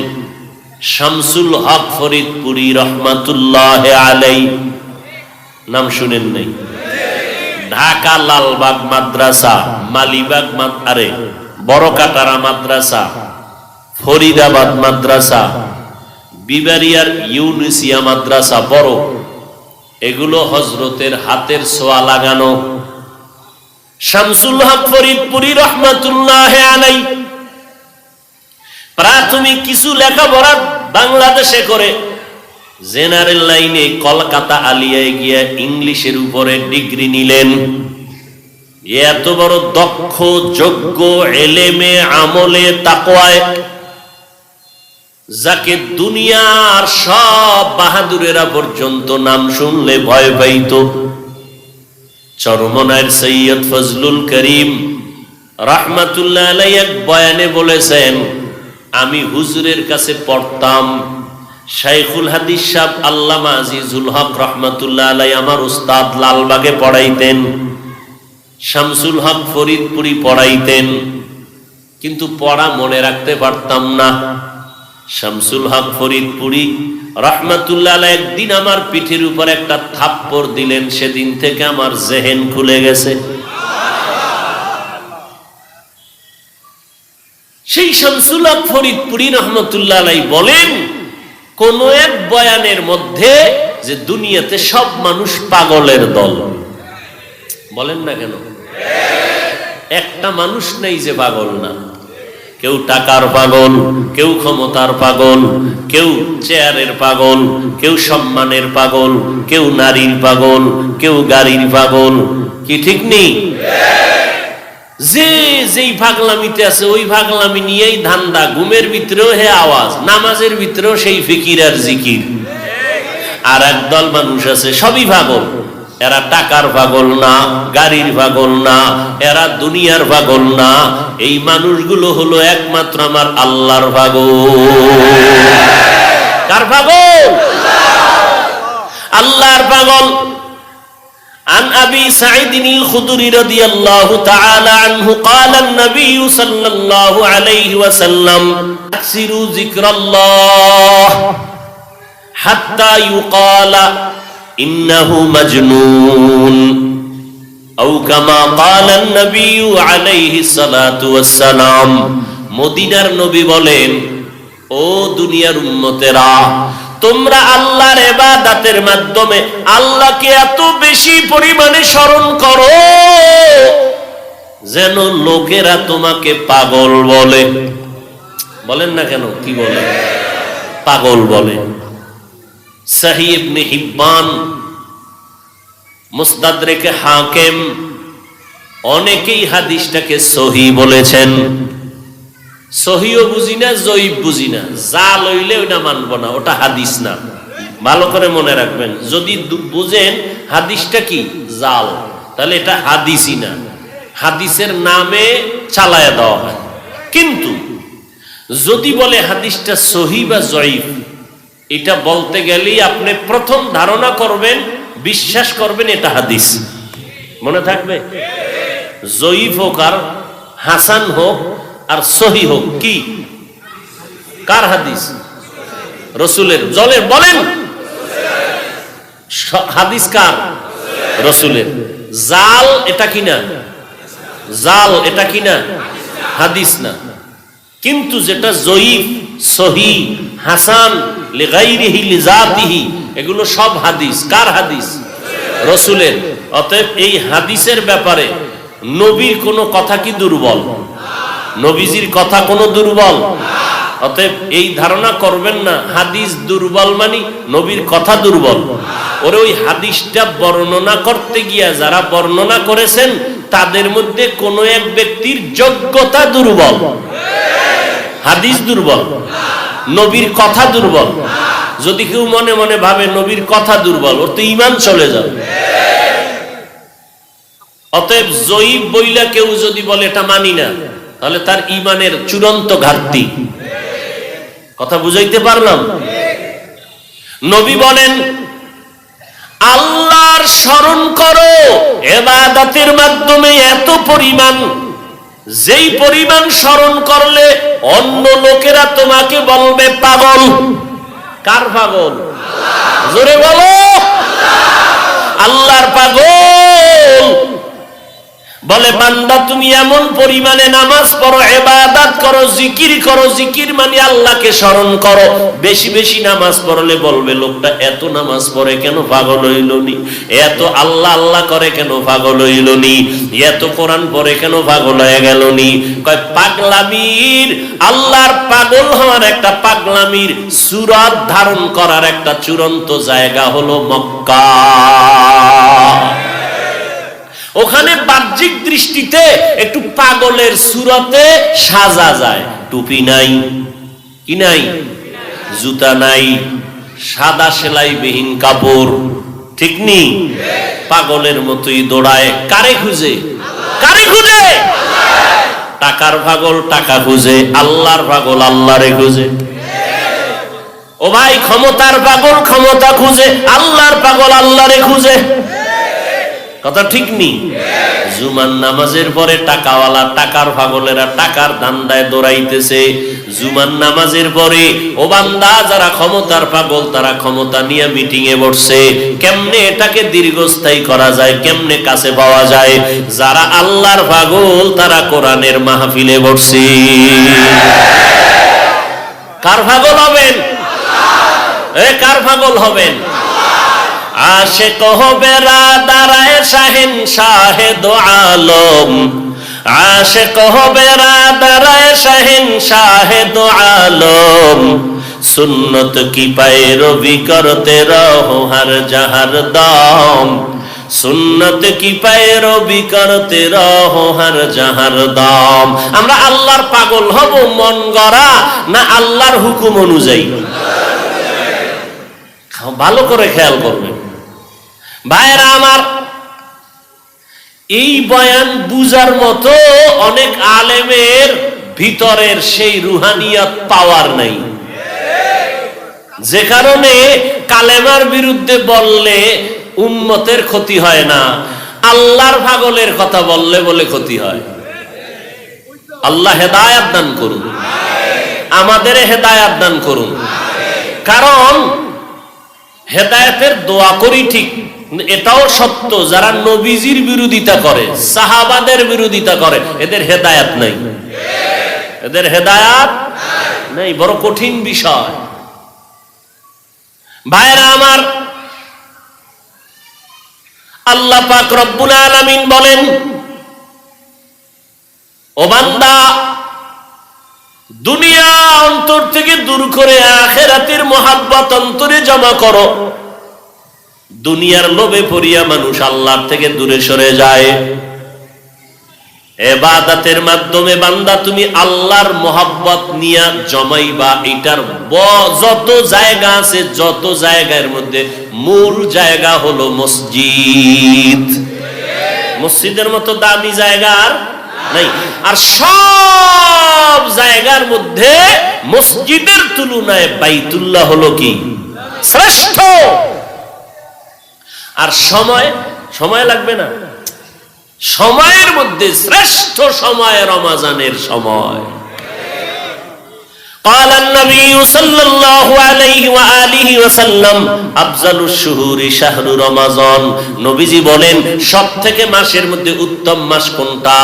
শামসুল হক ফরিদপুরি রহমাতুল্লাহ আলাইহি। নাম শুনেন নাই? ঢাকা লালবাগ মাদ্রাসা, মালিবাগ বড়কাটারা মাদ্রাসা, ফরিদাবাদ মাদ্রাসা, বিবারিয়ার ইউনিসিয়া মাদ্রাসা, বড়, এগুলো হযরতের হাতের ছোঁয়া লাগানো। শামসুল হক ফরিদপুরি রহমাতুল্লাহ আলাইহি প্রাথমিক কিছু লেখাপড়া বাংলাদেশে করে জেনারেল লাইনে কলকাতা আলিয়ায় গিয়ে ইংলিশের উপরে ডিগ্রি নিলেন। এত বড় দক্ষ, যোগ্য, এলেমে, আমলে, তাকওয়ায়, যাকে দুনিয়ার সব বাহাদুরেরা পর্যন্ত নাম শুনলে ভয় পাইত। চরমনায়ের সৈয়দ ফজলুল করিম রাহমাতুল্লাহ আলাইহি এক বয়ানে বলেছেন, আমি হুজুরের কাছে পড়তাম, শাইখুল হাদিস সাহেব আল্লামা আজিজুল হক রাহমাতুল্লাহ আলাইহি আমার উস্তাদ লালবাগে পড়াইতেন, শামসুল হক ফরিদপুরি পড়াইতেন, কিন্তু পড়া মনে রাখতে পারতাম না। শামসুল হক ফরিদপুরি রাহমাতুল্লাহ আলাইহি একদিন আমার পিঠের উপর একটা থাপ্পড় দিলেন, সেদিন থেকে আমার জেহেন খুলে গেছে। সেই শামসুল হক ফরিদপুরি রাহমাতুল্লাহ আলাইহি বলেন কোন এক বয়ানের মধ্যে যে দুনিয়াতে সব মানুষ পাগলের দল। বলেন না কেন? একটা মানুষ নেই যে পাগল না। কেউ টাকার পাগল, কেউ ক্ষমতার পাগল, কেউ চেয়ারের পাগল, কেউ সম্মানের পাগল, কেউ নারীর পাগল, কেউ গাড়ির পাগল। কি ঠিক নেই? যে যেই ভাগলামিতে আছে ওই ভাগলামি নিয়েই ধান্দা। ঘুমের ভিতরেও হে আওয়াজ, নামাজের ভিতরেও সেই ফিকির আর জিকির। আর একদল মানুষ আছে সবই পাগল, এরা টাকার পাগল না, গাড়ির পাগল না, এরা দুনিয়ার পাগল না। এই মানুষগুলো হলো একমাত্র আমার আল্লাহর পাগল। কার পাগল? আল্লাহর পাগল। عن أبي سعيد الخدري رضي الله تعالى عنه قال النبي صلى الله عليه وسلم أكثروا ذكر الله حتى يقال إنه مجنون أو كما قال النبي عليه الصلاة والسلام মদিনার নবী বলেন, ও দুনিয়ার উম্মতেরা, তোমরা আল্লাহর ইবাদতের মাধ্যমে আল্লাহকে এত বেশি পরিমাণে স্মরণ করো যেন লোকেরা তোমাকে পাগল বলে। বলেন না কেন? কি বলে? পাগল বলে। সহিহ ইবনে হিব্বান, মুস্তাদরেকে হাকিম, অনেকেই হাদিসটাকে সহিহ বলেছেন। সহিও বুঝি না, জয়ীফ বুঝি না, যা লইলে ওটা মানব না, ওটা হাদিস না। ভালো করে মনে রাখবেন, যদি বুঝেন হাদিসটা কি জাল, তাহলে এটা হাদিসই না, হাদিসের নামে চালায়া দেওয়া হয়। কিন্তু যদি বলে হাদিসটা সহিহ বা জয়ীফ, এটা বলতে গেলেই আপনি প্রথম ধারণা করবেন, বিশ্বাস করবেন এটা হাদিস। মনে থাকবে? জয়ীফ হোক আর হাসান হোক আর সহিহ হোক, কি কার হাদিস? রসুলের। জলের বলেন, হাদিস কার? রসুলের। জাল এটা কিনা? জাল এটা কিনা? হাদিস না। কিন্তু যেটা জয়ীফ, সহিহ, হাসান, লিগাইরিহি লিজাতিহি, এগুলো সব হাদিস। কার হাদিস? রসুলের। অতএব এই হাদিসের ব্যাপারে নবীর কোনো কথা কি দুর্বল? নবীজির কথা কোনো দুর্বল? অতএব এই ধারণা করবেন না হাদিস দুর্বল মানে নবীর কথা দুর্বল। ওরে ওই হাদিসটা বর্ণনা করতে গিয়া যারা বর্ণনা করেছেন তাদের মধ্যে কোনো এক ব্যক্তির যোগ্যতা দুর্বল। হাদিস দুর্বল, নবীর কথা দুর্বল। যদি কেউ মনে মনে ভাবে নবীর কথা দুর্বল, ওর তো ঈমান চলে যাবে। অতএব জয়ীফ বইলা কেউ যদি বলে এটা মানি না, তাহলে তার ঈমানের চূড়ান্ত ঘাটতি। কথা বুঝাইতে পারলাম? নবী বলেন, আল্লাহর স্মরণ করো ইবাদতের মাধ্যমে এত পরিমাণ, যেই পরিমাণ স্মরণ করলে অন্য লোকেরা তোমাকে বলবে পাগল। কার পাগল? জোরে বলো। আল্লাহর পাগল। বলে বান্দা তুমি এমন পরিমাণে নামাজ পড়ো, ইবাদত করো, জিকির করো, জিকির মানে আল্লাহকে স্মরণ করো, বেশি বেশি নামাজ পড়লে বলবে লোকটা এত নামাজ পড়ে কেন পাগল হইল নি, এত আল্লাহ আল্লাহ করে কেন পাগল হইল নি, এত কোরআন পড়ে কেন পাগল হয়ে গেল নি। কয় পাগলামির, আল্লাহর পাগল হওয়ার একটা পাগলামির সুরাত ধারণ করার একটা চূড়ান্ত জায়গা হলো মক্কা। ওখানে বাহ্যিক দৃষ্টিতে একটু পাগলের সুরতে সাজা যায়। টুপি নাই, কি নাই, জুতা নাই, সাদা সেলাইবিহীন কাপড়, ঠিক নি, পাগলের মতোই দৌড়ায়। কারে খুঁজে? কারে খুঁজে? টাকার পাগল টাকা খুঁজে, আল্লাহর পাগল আল্লাহরে খুঁজে। ও ভাই, ক্ষমতার পাগল ক্ষমতা খুঁজে, আল্লাহর পাগল আল্লাহরে খুঁজে। কথা ঠিক নি? জুমার নামাজের পরে টাকাওয়ালা টাকার পাগলেরা টাকার ধান্দায় দৌড়াইতেছে। জুমার নামাজের পরে ও বান্দা যারা ক্ষমতার পাগল তারা ক্ষমতা নিয়ে মিটিং এ বসছে, কেমনে এটাকে দীর্ঘস্থায়ী করা যায়, কেমনে কাছে পাওয়া যায়। যারা আল্লাহর পাগল তারা কোরআনের মাহফিলে বসছে। কার পাগল হবেন? কার পাগল হবেন? আশিক হবে রাদারায় শাহিন শাহেদ আলম, আশিক হবে রাদারায় শাহিন শাহেদ আলম, সুন্নত কি पैरवी करते रहो हर जहर दम, সুন্নত কি पैरवी करते रहो हर जहर दम। আমরা আল্লাহর পাগল হব মন গড়া না আল্লাহর হুকুম অনুযায়ী? ভালো করে খেয়াল করবেন ভাইরা আমার। এই বয়ান বুঝার মতো অনেক আলেমের ভিতরের সেই রুহানিয়াত পাওয়ার নাই, যে কারণে কালেমার বিরুদ্ধে বললে উম্মতের ক্ষতি হয় না, আল্লাহর পাগলের কথা বললে বলে ক্ষতি হয়। আল্লাহ হেদায়াত দান করুন, আমাদের হেদায়াত দান করুন। কারণ হেদায়েতের দোয়া করি ঠিক, এটাও সত্য যারা নবীজির বিরোধিতা করে, সাহাবাদের বিরোধিতা করে, এদের হেদায়েত নাই, এদের হেদায়েত নাই। বড় কঠিন বিষয় ভাইরা আমার। আল্লাহ পাক রব্বুল আলামিন বলেন, ও বান্দা দুনিয়া অন্তর থেকে দূর করে আখিরাতের মোহাব্বত অন্তরে জমা করো। দুনিয়ার লোভে পড়িয়া মানুষ আল্লাহর থেকে দূরে সরে যায়। ইবাদতের মাধ্যমে বান্দা তুমি আল্লাহর মোহাব্বত নিয়া জমাইবা। এটার যত জায়গা আছে, যত জায়গার মধ্যে মূল জায়গা হলো মসজিদ। মসজিদের মতো দামি জায়গা আর নাই। আর সব জায়গার মধ্যে মসজিদের তুলনায় বাইতুল্লাহ হলো কি শ্রেষ্ঠ। আর সময় লাগবে না, সময়ের মধ্যে শ্রেষ্ঠ সময় রমজানের সময়। قال النبي صلى الله عليه وآله وسلم أفضل الشهور شهر رمضان। নবীজি বলেন সবথেকে মাসের মধ্যে উত্তম মাস কোনটা?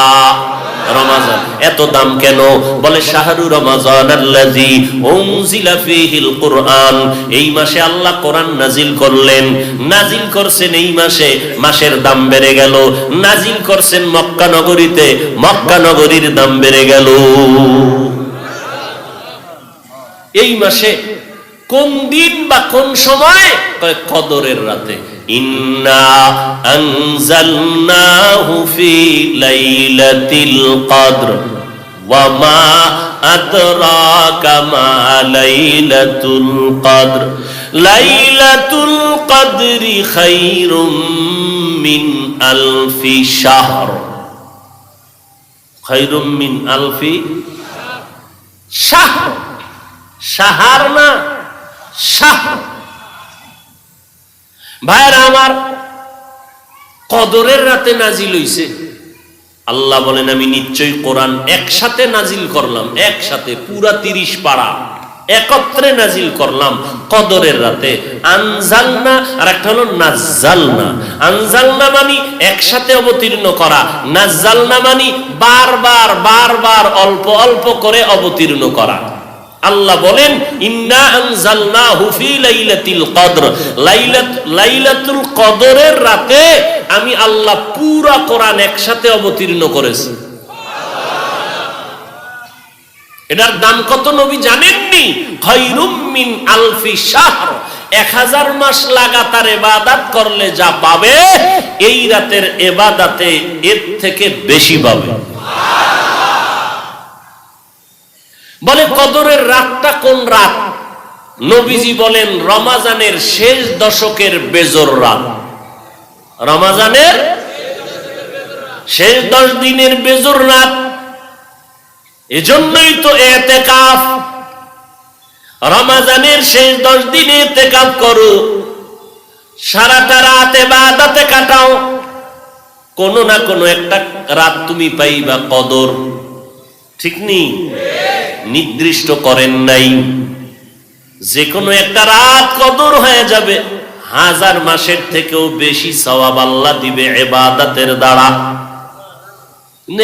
রমজান। এত দাম কেন? বলে শাহরু রমজান আল্লাযী উনজিলা ফীহিল কুরআন। এই মাসে আল্লাহ কোরআন নাজিল করলেন। নাজিল করছেন এই মাসে, মাসের দাম বেড়ে গেল। নাজিল করছেন মক্কা নগরীতে, মক্কা নগরীর দাম বেড়ে গেল। এই মাসে কোন দিন বা কোন সময়? কদরের রাতে। ইন্না আনজালনাহু ফি লাইলাতিল কদর ওয়া মা আদরাকা মা লাইলাতুল কদর লাইলাতুল কদরি খায়রুম মিন আলফি শাহর। খায়রুম মিন আলফি শাহর। শাহর না, শাহর। ভাইরা আমার, কদরের রাতে নাজিল হইছে। আল্লাহ বলেন আমি নিশ্চয়ই কোরআন একসাথে নাজিল করলাম, একসাথে পুরা 30 পারা একত্রে নাজিল করলাম কদরের রাতে। আনজালনা আর একটা হলো নাজ্জালনা। আনজালনা মানে একসাথে অবতীর্ণ করা, নাজ্জালনা মানে বারবার বারবার অল্প অল্প করে অবতীর্ণ করা। আল্লাহ বলেন ইন্না আনজালনাহু ফি লাইলাতিল কদর। লাইলাতুল কদরের রাতে আমি আল্লাহ পুরা কোরআন একসাথে অবতীর্ণ করেছি। এটার দাম কত নবী জানেননি? খায়রুম মিন আলফি শাহর। 1000 মাস লাগাতার ইবাদত করলে যা পাবে এই রাতের ইবাদতে এর থেকে বেশি পাবে। বলে কদরের রাতটা কোন রাত? নবীজি বলেন রমজানের শেষ দশকের বেজর রাত। রমজানের শেষ 10 দিনের বেজর রাত। এজন্যই তো ইতিকাফ। রমজানের শেষ 10 দিনে ইতিকাফ করো, সারাটা রাত ইবাদতে কাটাও, কোনো না কোনো একটা রাত তুমি পাইবা কদর। ঠিক নেই? নির্দিষ্ট করেন নাই, যে কোনো একটা রাত কদর হয়ে যাবে, 1000 মাসের থেকেও বেশি সওয়াব আল্লাহ দিবে ইবাদতের দ্বারা।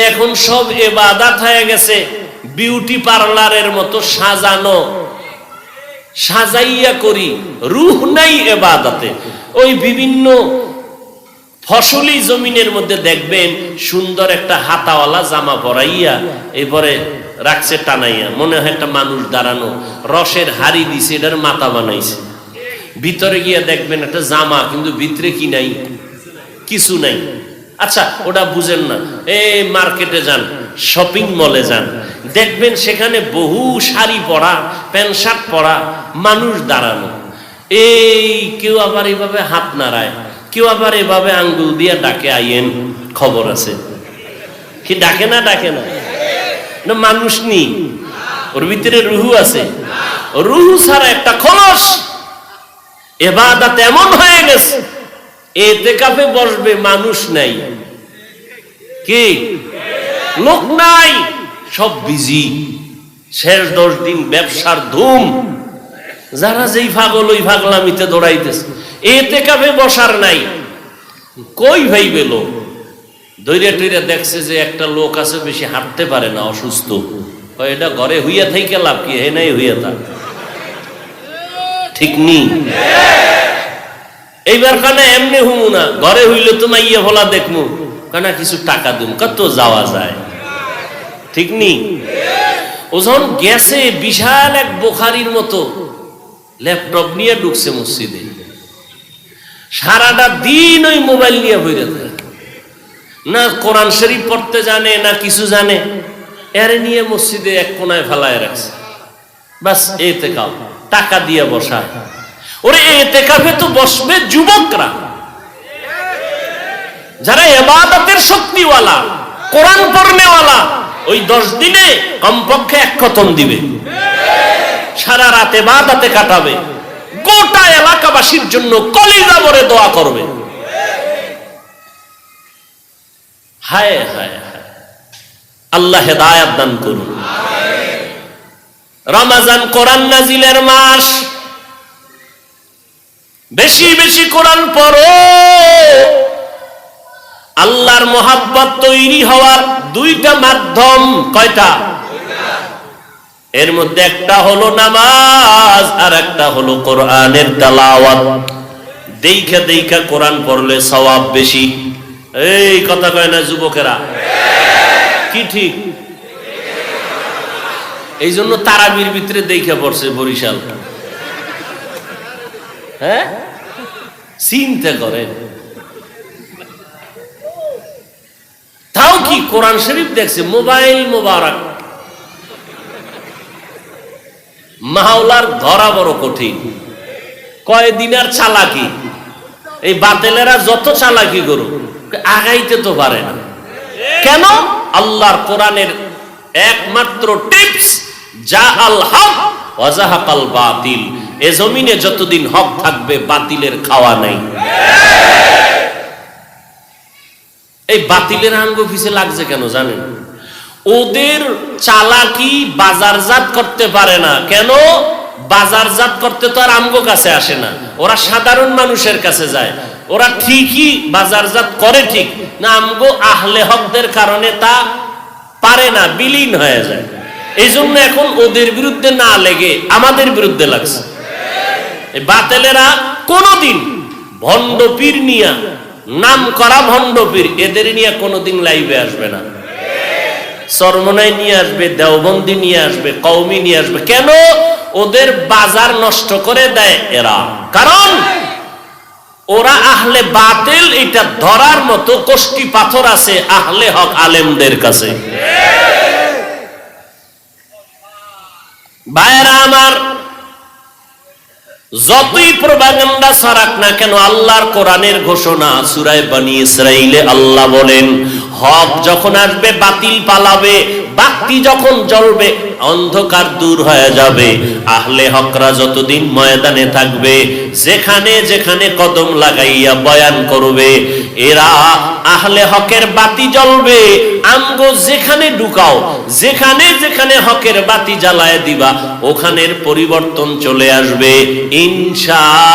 এখন সব ইবাদত হয়ে গেছে বিউটি পার্লারের মতো সাজানো, সাজাইয়া করি, রূহ নাই ইবাদতে। ওই বিভিন্ন ফসলি জমিনের মধ্যে দেখবেন সুন্দর একটা হাতাওয়ালা জামা পরাইয়া এরপরে রাখছে টানাইয়া, মনে হয় একটা মানুষ দাঁড়ানো, রসের হাড়ি দিছে, এটার মাথা বানাইছে। ভিতরে গিয়া দেখবেন একটা জামা, কিন্তু ভিতরে কি নাই? কিছু নাই। আচ্ছা, ওটা বুঝেন না, এই মার্কেটে যান, শপিং মলে যান, দেখবেন সেখানে বহু শাড়ি পরা, প্যান্ট শার্ট পরা মানুষ দাঁড়ানো। এই কেউ আবার এভাবে হাত নাড়ায়, কেউ আবার এভাবে আঙ্গুল দিয়ে ডাকে, আইয়েন, খবর আছে কি? ডাকে না? ডাকে না? মানুষ নি, ওর ভিতরে রুহু আছে। রুহু ছাড়া একটা খলস। ইবাদত এমন হয়ে গেছে, ইতিকাফে বসবে মানুষ নাই, কি লোক নাই, সব বিজি। শেষ 10 দিন ব্যবসার ধুম, যারা যেই পাগল ওই পাগলামিতে দৌড়াইতেছে। ইতিকাফে বসার নাই, কই ভাইবে লোক? দৈরা টইরা দেখছে যে একটা লোক আছে বেশি হাঁটতে পারে না, অসুস্থ, এটা ঘরে হইয়া থাইকে লাভ কি? হে নাই হইয়া থাক। ঠিক নি? এইবার কানে এমনি হুমু না, ঘরে হইলে তো মাইয়া ভোলা দেখমু, কানা কিছু টাকা দিম, কত যাওয়া যায়। ঠিক নি? ও যখন গেছে, বিশাল এক বোখারির মতো ল্যাপটপ নিয়ে ঢুকছে মসজিদে, সারাটা দিন ওই মোবাইল নিয়ে বইরে থাকে, না কোরআন শরীফ পড়তে জানে না কিছু জানে, এর নিয়ে মসজিদে এক কোনায় ফেলায় রাখছে। বাস ইতিকাফ, টাকা দিয়ে বসা। ওরে ইতিকাফে তো বসবে যুবকরা, যারা ইবাদতের শক্তিওয়ালা, কোরআন পড়নেওয়ালা। ওই 10 দিনে কমপক্ষে 1 খতম দিবে, সারা রাত ইবাদতে কাটাবে, গোটা এলাকাবাসীর জন্য কলিজা ভরে দোয়া করবে। হায় হায় হায়, আল্লাহ হেদায়েত দান করুন। রমজান কোরআন নাজিলের মাস, বেশি বেশি কোরআন পড়ো। আল্লাহর মোহাব্বত তৈরি হওয়ার 2টা মাধ্যম। কয়টা? এর মধ্যে একটা হলো নামাজ, আর একটা হলো কোরআনের তেলাওয়াত। দেইখা দেইখা কোরআন পড়লে সওয়াব বেশি। এই কথা কয় না যুবকেরা? কি ঠিক? এই জন্য তারাবির ভিতরে দেইখা পড়ছে বরিশাল। হ্যাঁ, চিন্তা করেন। তাও কি কোরআন শরীফ দেখছে, মোবাইল মোবারক। মাওলার ধরা বড় কঠিন। কয়দিনের চালাকি, এই বাতেলেরা যত চালাকি করুক আগাইতে তো পারে না। কেন? আল্লাহর কোরআনের একমাত্র টিপস, যা আল হক ওয়া যাহাকাল বাতিল। এ জমিনে যতদিন হক থাকবে বাতিলের খাওয়া নাই। এই বাতিলের আঙ্গ পিছে লাগছে কেন জানেন? ওদের চালাকি বাজারজাত করতে পারে না। কেন? বাজারজাত করতে তো আর আমগো কাছে আসে না, ওরা সাধারণ মানুষের কাছে যায়। ওরা ঠিকই বাজারজাত করে, ঠিক না, আমগো আহলে হকদের কারণে তা পারে না, বিলীন হয়ে যায়। এই জন্য এখন ওদের বিরুদ্ধে না লেগে আমাদের বিরুদ্ধে লাগছে। এই বাতেলেরা কোনদিন ভণ্ড পীর নিয়া, নাম করা ভণ্ড পীর, এদের নিয়ে কোনদিন লাইভে আসবে না। চরমনাই নিয়ে আসবে, দেওবন্দি নিয়ে আসবে, কওমি নিয়ে আসবে। কেন? ওদের বাজার নষ্ট করে দেয় এরা, কারণ ওরা আহলে বাতিল এটা ধরার মতো কষ্টি পাথর আছে আহলে হক আলেমদের কাছে। ভাইরা আমার, যতই প্রপাগান্ডা ছড়াক না কেন, আল্লাহর কোরআনের ঘোষণা সূরা বনী ইসরাঈলে আল্লাহ বলেন, হক যখন আসবে বাতিল পালাবে, বাতি যখন জ্বলবে অন্ধকার দূর হয়ে যাবে। আহলে হকরা যতদিন ময়দানে থাকবে, যেখানে যেখানে কদম লাগাইয়া বয়ান করবে, এরা আহলে হকের বাতি জ্বলবে। আমগো যেখানে ঢুকাও, যেখানে যেখানে হকের বাতি জ্বালায় দিবা, ওখানের পরিবর্তন চলে আসবে ইনশাআল্লাহ।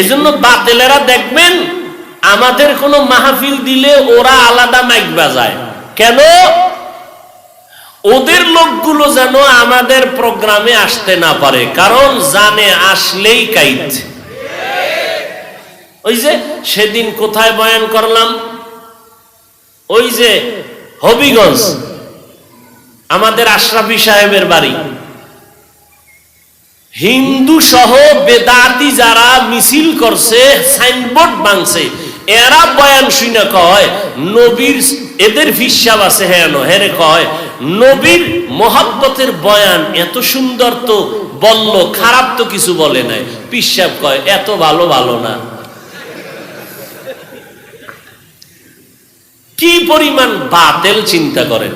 এজন্য বাতিলেরা দেখবেন আমাদের কোন মাহফিল দিলে ওরা আলাদা মাইক বাজায় কেন? ওদের লোকগুলো যেন আমাদের প্রোগ্রামে আসতে না পারে, কারণ জানে আসলেই কাইত। ওই যে সেদিন কোথায় বয়ান করলাম, ওই যে হবিগঞ্জ আমাদের আশরাফি সাহেবের বাড়ি, হিন্দু সহ বেদাতি যারা মিছিল করছে, সাইনবোর্ড ভাঙছে, এরা বয়ান শুনে কয় নবীর, এদের হিসাব আছে হেরে কয় নবীর মহব্বতের বয়ান এত সুন্দর তো বলল, খারাপ তো কিছু বলে নাই। পিসাব কয় এত ভালো ভালো না। কি পরিমাণ বাতিল চিন্তা করেন।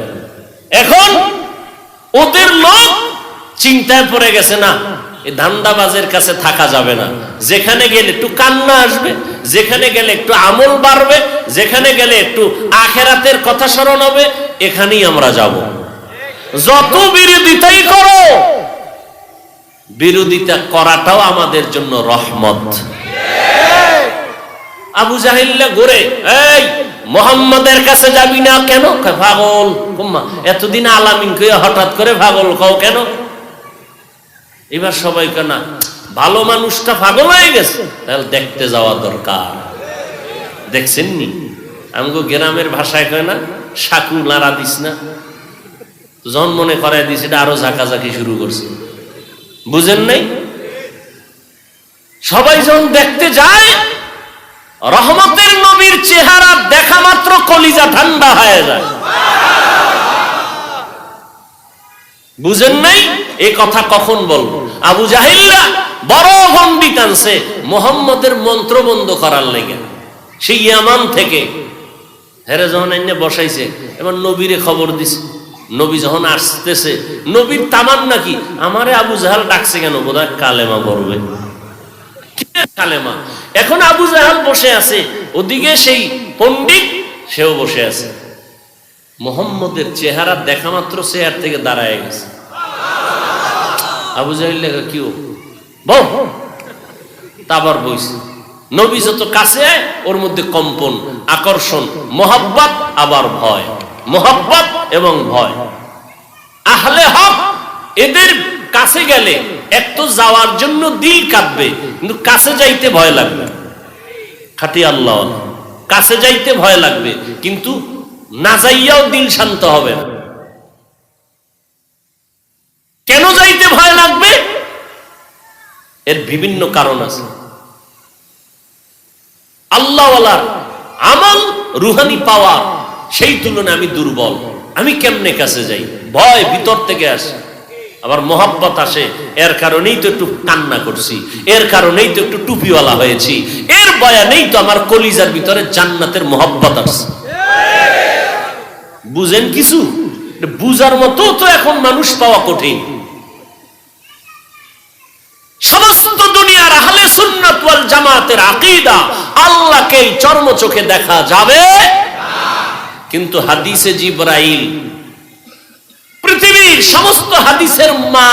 এখন ওদের লোক চিন্তায় পড়ে গেছে, না এই ধান্দাবাজের কাছে থাকা যাবে না, যেখানে গেলে একটু কান্না আসবে, যেখানে গেলে একটু আমল বাড়বে, যেখানে গেলে একটু আখেরাতের কথা স্মরণ হবে, এখানেই আমরা যাব। যত বিরোধিতাই করো, বিরোধিতা করাটাও আমাদের জন্য রহমত। আবু জাহিল্লা ঘুরে, এই মোহাম্মদের কাছে যাবি না কেন? পাগল, এতদিন আলামিন কইয়া হঠাৎ করে পাগল কও কেন? এবার সবাই কেনা ভালো মানুষটা পাগল হয়ে গেছে, তাহলে দেখতে যাওয়া দরকার। দেখছেন নি, আমগো গ্রামের ভাষায় কয় না, সাকু নাড়া দিস না, জন মনে করাই দিস, এটা আরো ঝাঁকাঝাঁকি শুরু করছে। বুঝেন নাই? সবাই যখন দেখতে যায়, রহমতের নবীর চেহারা দেখা মাত্র কলিজা ঠান্ডা হয়ে যায়। বুঝেন নাই? এই কথা কখন বলবো? আবু জাহিল্লা বড় গন্ডি টানছে মোহাম্মদের মন্ত্র বন্ধ করার লেগে, সেই ইয়ামান থেকে। হেরে যখন এনে বসাইছে, এবার নবীরে খবর দিছে। নবী যখন আসতেছে, নবীর তামান্না কি, আমারে আবু জাহাল ডাকছে কেন? বোধহয় কালেমা পড়বে। কালেমা। এখন আবু জাহাল বসে আছে, ওদিকে সেই পণ্ডিত সেও বসে আছে। মোহাম্মদের চেহারা দেখা মাত্র চেয়ার থেকে দাঁড়ায় গেছে। আবু জাহিল লেখা কি বল, তারপর বইছে। নবী যত কাছে, ওর মধ্যে কম্পন, আকর্ষণ, মোহাব্বত আবার ভয়, মোহাব্বত এবং ভয়। আহলে হক এদের কাছে গেলে এক তো যাওয়ার জন্য দিল কাঁদবে, কিন্তু কাছে যাইতে ভয় লাগবে। খাটি আল্লাহ, কাছে যাইতে ভয় লাগবে, কিন্তু না যাইয়াও দিল শান্ত হবে না। কেন যাইতে ভয় লাগবে? এর বিভিন্ন কারণ আছে। আল্লাহওয়ালার আমল, রুহানি পাওয়ার, সেই তুলনায় আমি দুর্বল। আমি কেমনে কাছে যাই? ভয় ভিতর থেকে আসে। আবার মোহাব্বত আসে, এর কারণেই তো একটু কান্না করছি, এর কারণেই তো একটু টুপিওয়ালা হয়েছি, এর বয়ানেই তো আমার কলিজার ভিতরে জান্নাতের মোহাব্বত আসছে। বুঝেন কিছু? বুঝার মতো তো এখন মানুষ পাওয়া কঠিন। সমস্ত দুনিয়ার আহলে সুন্নাত ওয়াল জামাতের আকীদা, আল্লাহকে চর্ম চোখে দেখা যাবে, কিন্তু হাদিসে জিবরাইল, পৃথিবীর সমস্ত হাদিসের মা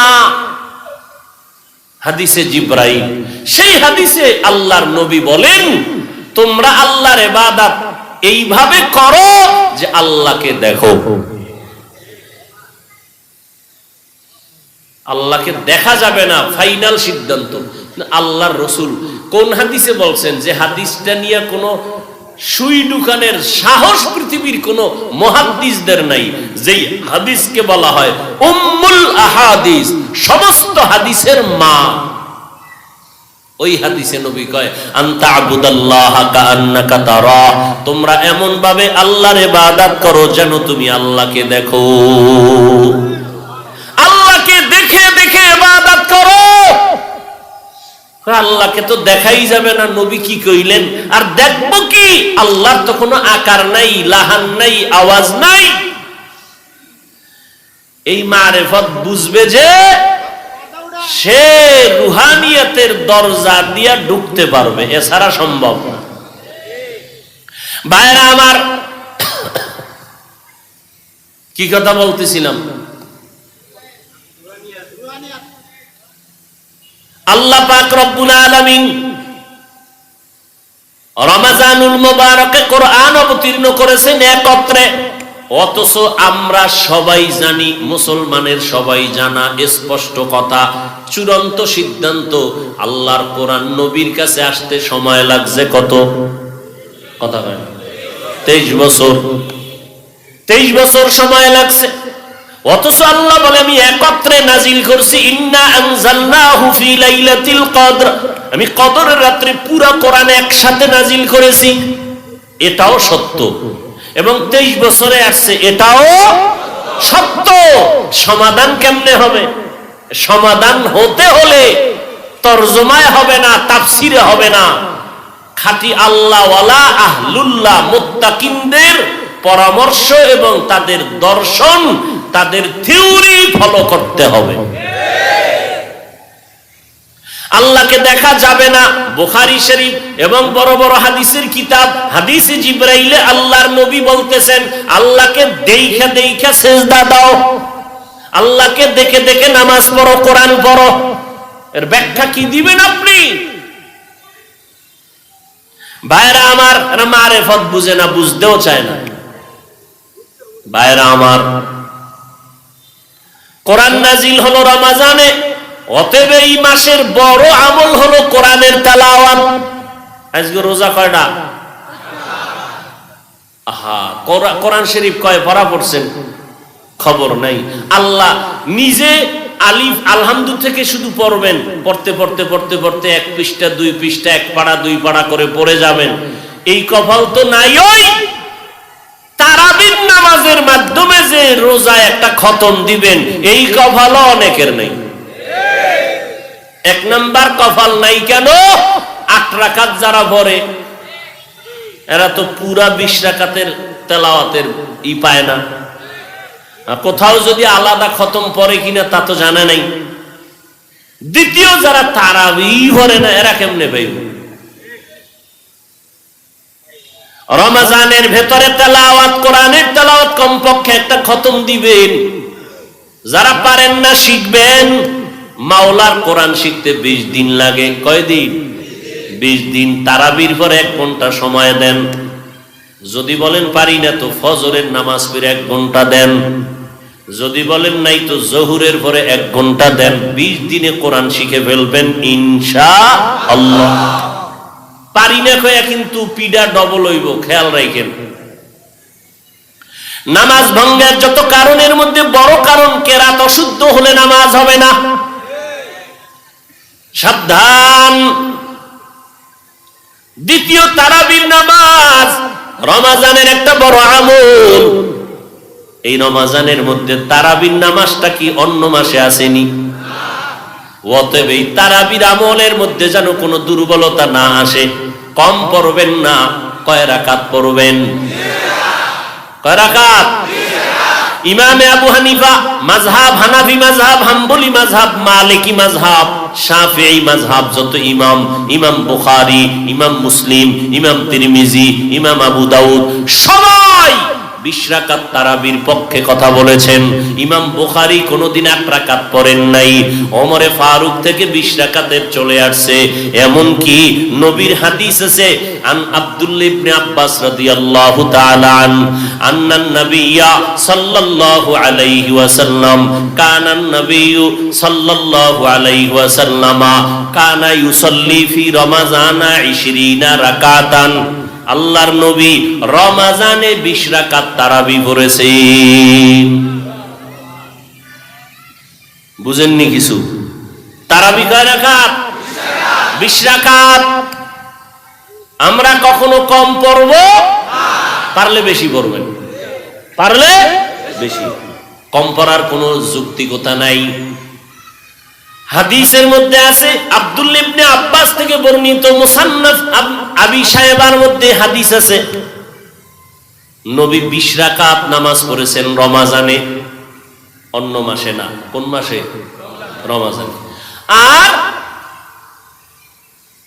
হাদিসে জিবরাইল, সেই হাদিসে আল্লাহর নবী বলেন, তোমরা আল্লাহর ইবাদত এইভাবে করো যে আল্লাহকে দেখো। আল্লাহকে দেখা যাবে না, ফাইনাল সিদ্ধান্ত। আল্লাহর রাসূল কোন হাদিসে বলছেন যে হাদিসটা নিয়ে কোনো সুই ঢুকানোর সাহস পৃথিবীর কোন মুহাদ্দিসদের নাই, যেই হাদিসকে বলা হয় উম্মুল আহাদিস, সমস্ত হাদিসের মা। ওই হাদিসে নবী কয় আনতা আবুদাল্লাহা কাআন্নাকা তারা, তোমরা এমন ভাবে আল্লাহর ইবাদত করো যেন তুমি আল্লাহকে দেখো। আল্লাহকে দেখে দেখে ইবাদত করো। আল্লাহকে তো দেখাই যাবে না, নবী কি কইলেন? আর দেখবো কি? আল্লাহর তো কোনো আকার নাই, লাহান নাই, আওয়াজ নাই। এই মারেফত বুঝবে যে সে রুহানিয়াতের দরজা দিয়া ঢুকতে পারবে, এছাড়া সম্ভব না। ভাইরা আমার, কি কথা বলতেছিলাম? আল্লাহ পাক রব্বুল আলামিন রমজানুল মুবারকে কোরআন অবতীর্ণ করেছেন একত্রে, অথচ আমরা সবাই জানি, মুসলমানের সবাই জানা স্পষ্ট কথা, চূড়ান্ত সিদ্ধান্ত, আল্লাহর কোরআন নবীর কাছে আসতে সময় লাগছে কত? কথা হয় 23 বছর। 23 বছর সময় লাগছে। অথচ আল্লাহ বলে আমি একত্রে নাজিল করছি, ইন্না আনজালনাহু ফি লাইলাতিল কদর, আমি কদরের রাতে পুরো কোরআন একসাথে নাজিল করেছি। এটাও সত্য, এবং 23 বছরে আসছে, এটাও সত্য। সমাধান কেমনে হবে? সমাধান হতে হলে তরজমায় হবে না, তাফসিরে হবে না, খাঁটি আল্লাহওয়ালা আহলুল্লাহ মুত্তাকিনদের পরামর্শ এবং তাদের দর্শন, তাদের থিওরি ফলো করতে হবে। আল্লাহকে দেখা যাবে না। বুখারী শরীফ এবং বড় বড় হাদিসের কিতাব, হাদিসে জিবরাইলে আল্লাহর নবী বলতেছেন আল্লাহকে দেইখা দেইখা সিজদা দাও, আল্লাহকে দেখে দেখে নামাজ পড়ো, কোরআন পড়ো। এর ব্যাখ্যা কি দিবেন আপনি? ভাইরা আমার, মারেফত বুঝে না, বুঝতেও চায় না। ভাইরা আমার, কোরআন নাজিল হলো রমজানে, অতএব এই মাসের বড় আমল হলো কোরআনের তেলাওয়াত। আজকে রোজা কয়টা? আহা, কোরআন শরীফ কয় পারা পড়ছেন খবর নাই। আল্লাহ নিজে আলিফ আলহামদু থেকে শুধু পড়বেন, পড়তে পড়তে পড়তে পড়তে 1 পৃষ্ঠা 2 পৃষ্ঠা 1 পাড়া 2 পাড়া করে পড়ে যাবেন। এই কপাল তো নাই। ওই তারাবির নামাজের মাধ্যমে যে রোজায় একটা খতম দিবেন, এই কপালও অনেকের নেই। 1 নাম্বার কপাল নাই কেন? 8 রাকাত যারা পড়ে এরা তো পুরা 20 রাকাতের তেলাওয়াতের পায় না। কোথাও যদি আলাদা খতম পড়ে কিনা তা তো জানা নাই। দ্বিতীয়, যারা তারাবি পড়ে না এরা কেমনে পাইব? রমজানের ভেতরে তেলাওয়াত, কোরআনের তেলাওয়াত কমপক্ষে একটা খতম দিবেন। যারা পারেন না শিখবেন। মাওলার কোরআন শিখতে 20 দিন লাগে। কয়দিন? 20 দিন। তারাবির পরে 1 ঘন্টা সময় দেন। যদি বলেন পারি না তো ফজরের নামাজ পড়ে 1 ঘন্টা দেন। যদি বলেন নাই তো জোহরের পরে 1 ঘন্টা দেন। 20 দিনে কোরআন শিখে ফেলবেন ইনশাআল্লাহ। পারি না কয়া কিন্তু পিডা ডবল হইব, খেয়াল রাখেন। নামাজ ভঙ্গের যত কারণের মধ্যে বড় কারণ কেরাত অশুদ্ধ হলে নামাজ হবে না। সাবধান। দ্বিতীয়, তারাবির নামাজ রমজানের একটা বড় আমল। এই রমজানের মধ্যে তারাবির নামাজটা কি অন্য মাসে আসেনি? অতএব এই তারাবির আমলের মধ্যে যেন কোনো দুর্বলতা না আসে। কম পড়বেন না। কয় রাকাত পড়বেন? কয় রাকাত? ইমামে আবু হানিফা মাযহাব, হানাফি মাযহাব, হাম্বলি মাযহাব, মালিকি মাযহাব, শাফিঈ মাযহাব, যত ইমাম, ইমাম বুখারী, ইমাম মুসলিম, ইমাম তিরমিজি, ইমাম আবু দাউদ, সবাই 20 রাকাত তারাবির পক্ষে কথা বলেছেন। ইমাম বুখারী কোনদিন 8 রাকাত পড়েন নাই। ওমরে ফারুক থেকে 20 রাকাতের চলে আসছে। এমন কি নবীর হাদিস আছে, আন আব্দুল্লাহ ইবনে আব্বাস রাদিয়াল্লাহু তাআলা আন্নান নাবিয়্যা সাল্লাল্লাহু আলাইহি ওয়াসাল্লাম কানান নাবিয়্যু সাল্লাল্লাহু আলাইহি ওয়াসাল্লামা কানা ইউসাল্লি ফি রমাজানা 20 রাকাতান। আল্লাহর নবী রমাজানে 20 রাকাত তারাবি পড়েছেন। বুঝেননি কিছু? তারাবি কয় রাকাত? 20 রাকাত। আমরা কখনো কম পড়ব? পারলে বেশি পড়বেন, পারলে বেশি। কম পড়ার কোনো যৌক্তিকতা নাই। হাদিসের মধ্যে আছে, আব্দুল্লাহ ইবনে আব্বাস থেকে বর্ণিত মুসান্নাফ আবি শায়বার মধ্যে হাদিস আছে, নবী 20 রাকাত নামাজ পড়েছেন রমাজানে, অন্য মাসে না। কোন মাসে? রমাজানে। আর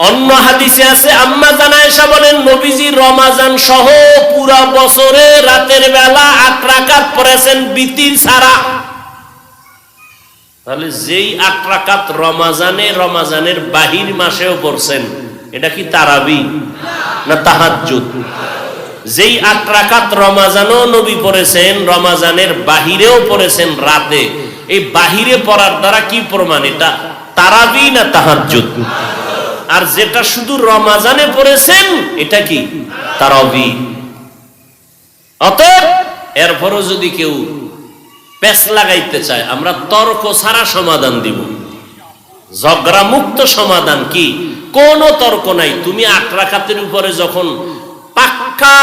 অন্য হাদিসে আছে, আম্মা জান আয়েশা বলেন নবীজি রমাজান সহ পুরা বছরে রাতের বেলা 8 রাকাত পড়েছেন বিতির ছাড়া। তাহলে যেই 8 রাকাত রমাজানে, রমাজানের বাহির মাসেও পড়ছেন, এটা কি তারাবি না তাহাজ্জুদ? যেই 8 রাকাত রমাজানেও নবী পড়েছেন, রমাজানের বাহিরেও পড়েছেন রাতে, এই বাহিরে পড়ার দ্বারা কি প্রমাণ? এটা তারাবি না তাহাজ্জুদ? আর যেটা শুধু রমাজানে পড়েছেন, এটা কি? তারাবি। অতএব এরপরও যদি কেউ পেশ লাগাইতে চায়, আমরা তর্ক ছাড়া সমাধান দিব, ঝগড়া মুক্ত সমাধান। কি? কোনো তর্ক নাই। তুমি 8 রাকাতের উপরে যখন পাক্কা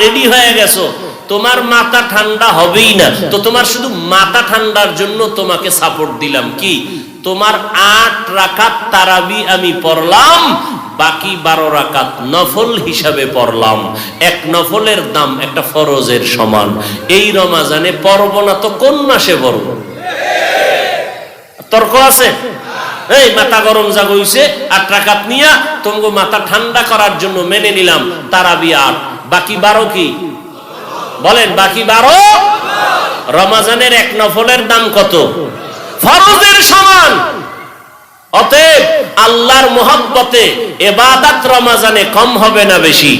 রেডি হয়ে গেছো, তোমার মাথা ঠান্ডা হবেই না, তো তোমার শুধু মাথা ঠান্ডার জন্য তোমাকে সাপোর্ট দিলাম। কি? তোমার 8 রাকাত তারাবি আমি পড়লাম, বাকি 12 রাকাত নফল হিসাবে পড়লাম। এক নফলের দাম একটা ফরজের সমান। এই রমাজানে পড়ব না তো কোন মাসে পড়ব? তর্ক আছে? এই মাথা গরম জাগ হইছে, 8 রাকাত নিয়া তোমাকে মাথা ঠান্ডা করার জন্য মেনে নিলাম তারাবি 8, বাকি 12 কি? বলেন, বাকি 12? রমাজানের এক নফলের দাম কত? ফরজের সমান। অতএব আল্লাহর মুহাব্বতে ইবাদত রমাজানে কম হবে না বেশি?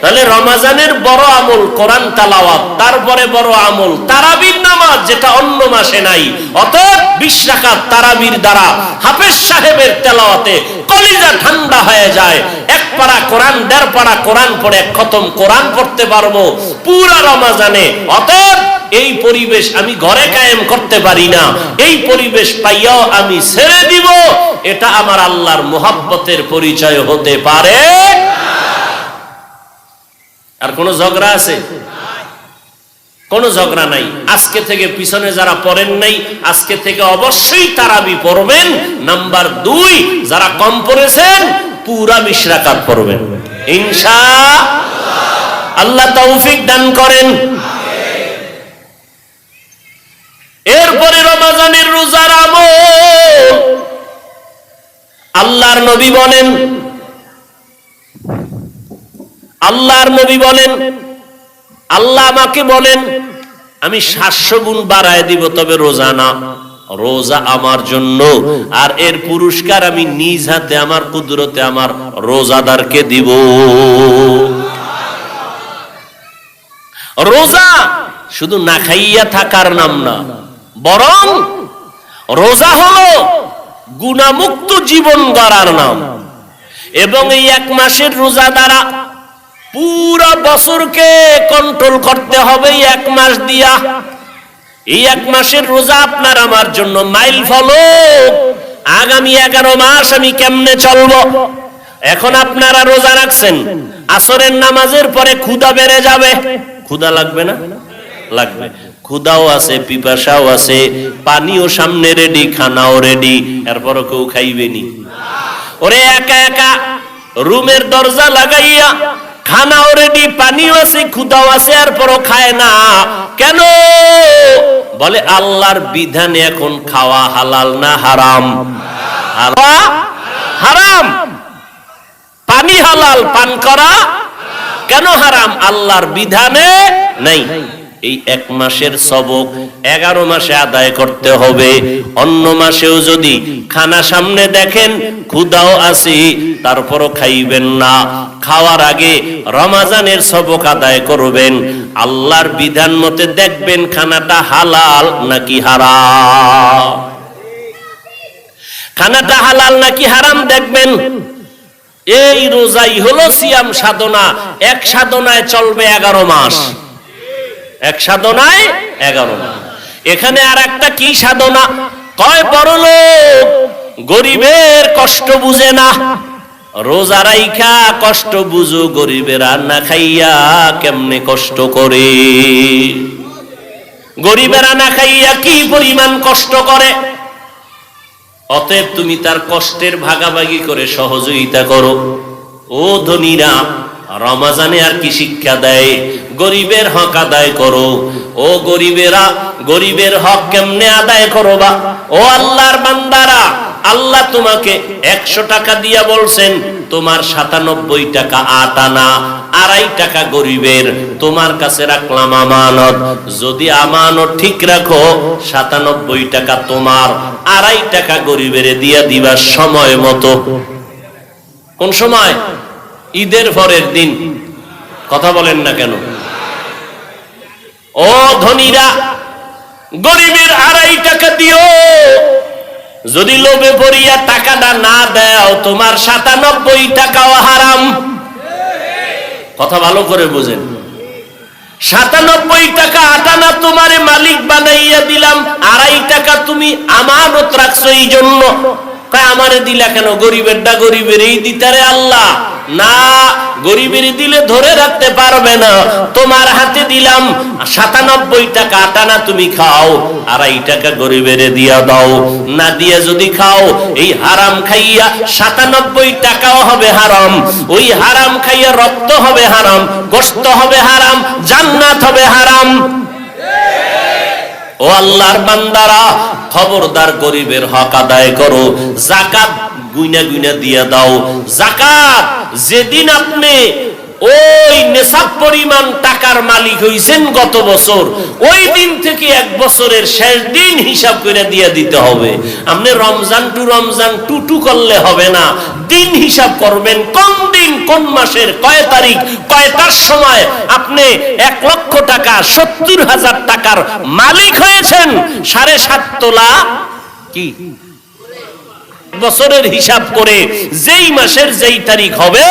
তাহলে রমাজানের বড় আমল কোরআন তেলাওয়াত, তারপরে বড় আমল তারাবির নামাজ, যেটা অন্য মাসে নাই। অতএব 20 রাকাত তারাবির দ্বারা হাফেজ সাহেবের তেলাওয়াতে কলিজা ঠান্ডা হয়ে যায়। এক পারা কোরআন, 1.5 পারা কোরআন পড়ে খতম কোরআন পড়তে পারবো পুরা রমাজানে। অতএব এই পরিবেশ আমি ঘরে কায়েম করতে পারি না, এই পরিবেশ পাইয়াও আমি ছেড়ে দিব, এটা আমার আল্লাহর মুহাব্বতের পরিচয় হতে পারে। আর কোন ঝগড়া আছে? কোন ঝগড়া নাই। আজকে থেকে পিছনে যারা পড়েন নাই, আজকে থেকে অবশ্যই তারাবি পড়বেন। নাম্বার 2, যারা কম পড়েছেন পুরা 20 রাকাত পড়বেন ইনশাআল্লাহ। আল্লাহ তৌফিক দান করেন। এরপরে রমাজানের রোজার আমল। আল্লাহর নবী বলেন, আল্লাহ আমাকে বলেন আমি 700 গুণ বাড়ায় দিব, তবে রোজা না। রোজা আমার জন্য, আর এর পুরস্কার আমি নিজ হাতে আমার কুদরতে আমার রোজাদারকে দিব। রোজা শুধু না খাইয়া থাকার নাম না, বরং রোজা হলো গুনাহমুক্ত জীবন গড়ার নাম। এবং এই 1 মাসের রোজা দ্বারা পুরো বছরকে কন্ট্রোল করতে হবে 1 মাস দিয়া। এই 1 মাসের রোজা আপনার আমার জন্য মাইল ফলক। আগামী 11 মাস আমি কেমনে চলবো? এখন আপনারা রোজা রাখছেন, আসরের নামাজের পরে ক্ষুধা বেড়ে যাবে। ক্ষুধা লাগবে না? লাগবে। ক্ষুধাও আছে, পিপাসাও আছে, পানিও সামনে রেডি, খানাও রেডি, এরপরও কেউ খাইবেনি। ওরে একা একা রুমের দরজা লাগাইয়া খানাও রেডি, পানিও আছে, ক্ষুধাও আছে, এরপরও খায় না কেন? বলে আল্লাহর বিধানে এখন খাওয়া হালাল না হারাম? হারাম। পানি হালাল, পান করা কেন হারাম? আল্লাহর বিধানে নাই। এই 1 মাসের সবক 11 মাসে আদায় করতে হবে। অন্য মাসেও যদি খানা সামনে দেখেন, ক্ষুধাও আছে, তারপরও খাইবেন না। খাওয়ার আগে রমাজানের সবক আদায় করবেন। আল্লাহর বিধান মতে দেখবেন খানাটা হালাল নাকি হারাম। খানাটা হালাল নাকি হারাম দেখবেন। এই রোজাই হলো সিয়াম সাধনা। এক সাধনায় চলবে 11 মাস, এক সাধনায় 11 মাস। এখানে আর একটা কি সাধনা কয়, বড়লোক গরিবের কষ্ট বুঝে না, রোজা রাইখা কষ্ট বুঝো, গরিবেরা না খাইয়া কেমনে কষ্ট করে, গরিবেরা না খাইয়া কি পরিমাণ কষ্ট করে। অতএব তুমি তার কষ্টের ভাগাভাগি করে সহযোগিতা করো। ও ধনীরা, রমজানে আর কি শিক্ষা দেয়, গরিবের হক আদায় করো। ও গরিবেরা, গরিবের হক কেমনে আদায় করো বা? ও আল্লাহর বান্দারা, আল্লাহ তোমাকে 100 টাকা দিয়া বলছেন, তোমার 97 টাকা 8 আনা, 2.5 টাকা গরিবের, তোমার কাছে রাখলাম আমানত। যদি আমানত ঠিক রাখো, 97 টাকা তোমার, 2.5 টাকা গরিবের দিয়া দিবা সময় মতো। কোন সময়? ঈদের পরের দিন। কথা বলেন না কেন? ও ধনীরা, গরিবের 2.5 টাকা দিও। যদি লোভে পড়িয়া টাকাটা না দাও, তোমার 97 টাকাও হারাম। কথা ভালো করে বুঝেন। 97 টাকা 8 আনা তোমারে মালিক বানাইয়া দিলাম, 2.5 টাকা তুমি আমানত রাখছো এই জন্য। আমারে দিলা কেন? গরিবেরটা গরিবেরই দিতারে আল্লাহ না, গরিবের দিলে ধরে রাখতে পারবে না। তোমার হাতে দিলাম 97 টাকা 8 আনা, তুমি খাও, 2.5 টাকা গরিবের দিয়া দাও। না দিয়া যদি খাও, এই হারাম খাইয়া 97 টাকাও হবে হারাম। ওই হারাম খাইয়া রক্ত হবে হারাম, গোশত হবে হারাম, জান্নাত হবে হারাম। ও আল্লাহর বান্দারা, খবরদার গরিবের হক আদায় করো। যাকাত গুইনা গুইনা দিয়া দাও। যাকাত যেদিন আপনি ওই নেশাব পরিমাণ টাকার মালিক হইছেন গত বছর, ওই দিন থেকে 1 বছরের শেষ দিন হিসাব করে দিয়ে দিতে হবে। আপনি রমজান টু রমজান টু করলে হবে না, দিন হিসাব করবেন। কোন দিন, কোন মাসের কয় তারিখ, কয়টার সময় আপনি 1 লক্ষ টাকা 70,000 টাকার মালিক হয়েছেন। 7.5 তোলা কি বছরের হিসাব করে যেই মাসের যেই তারিখ হবে,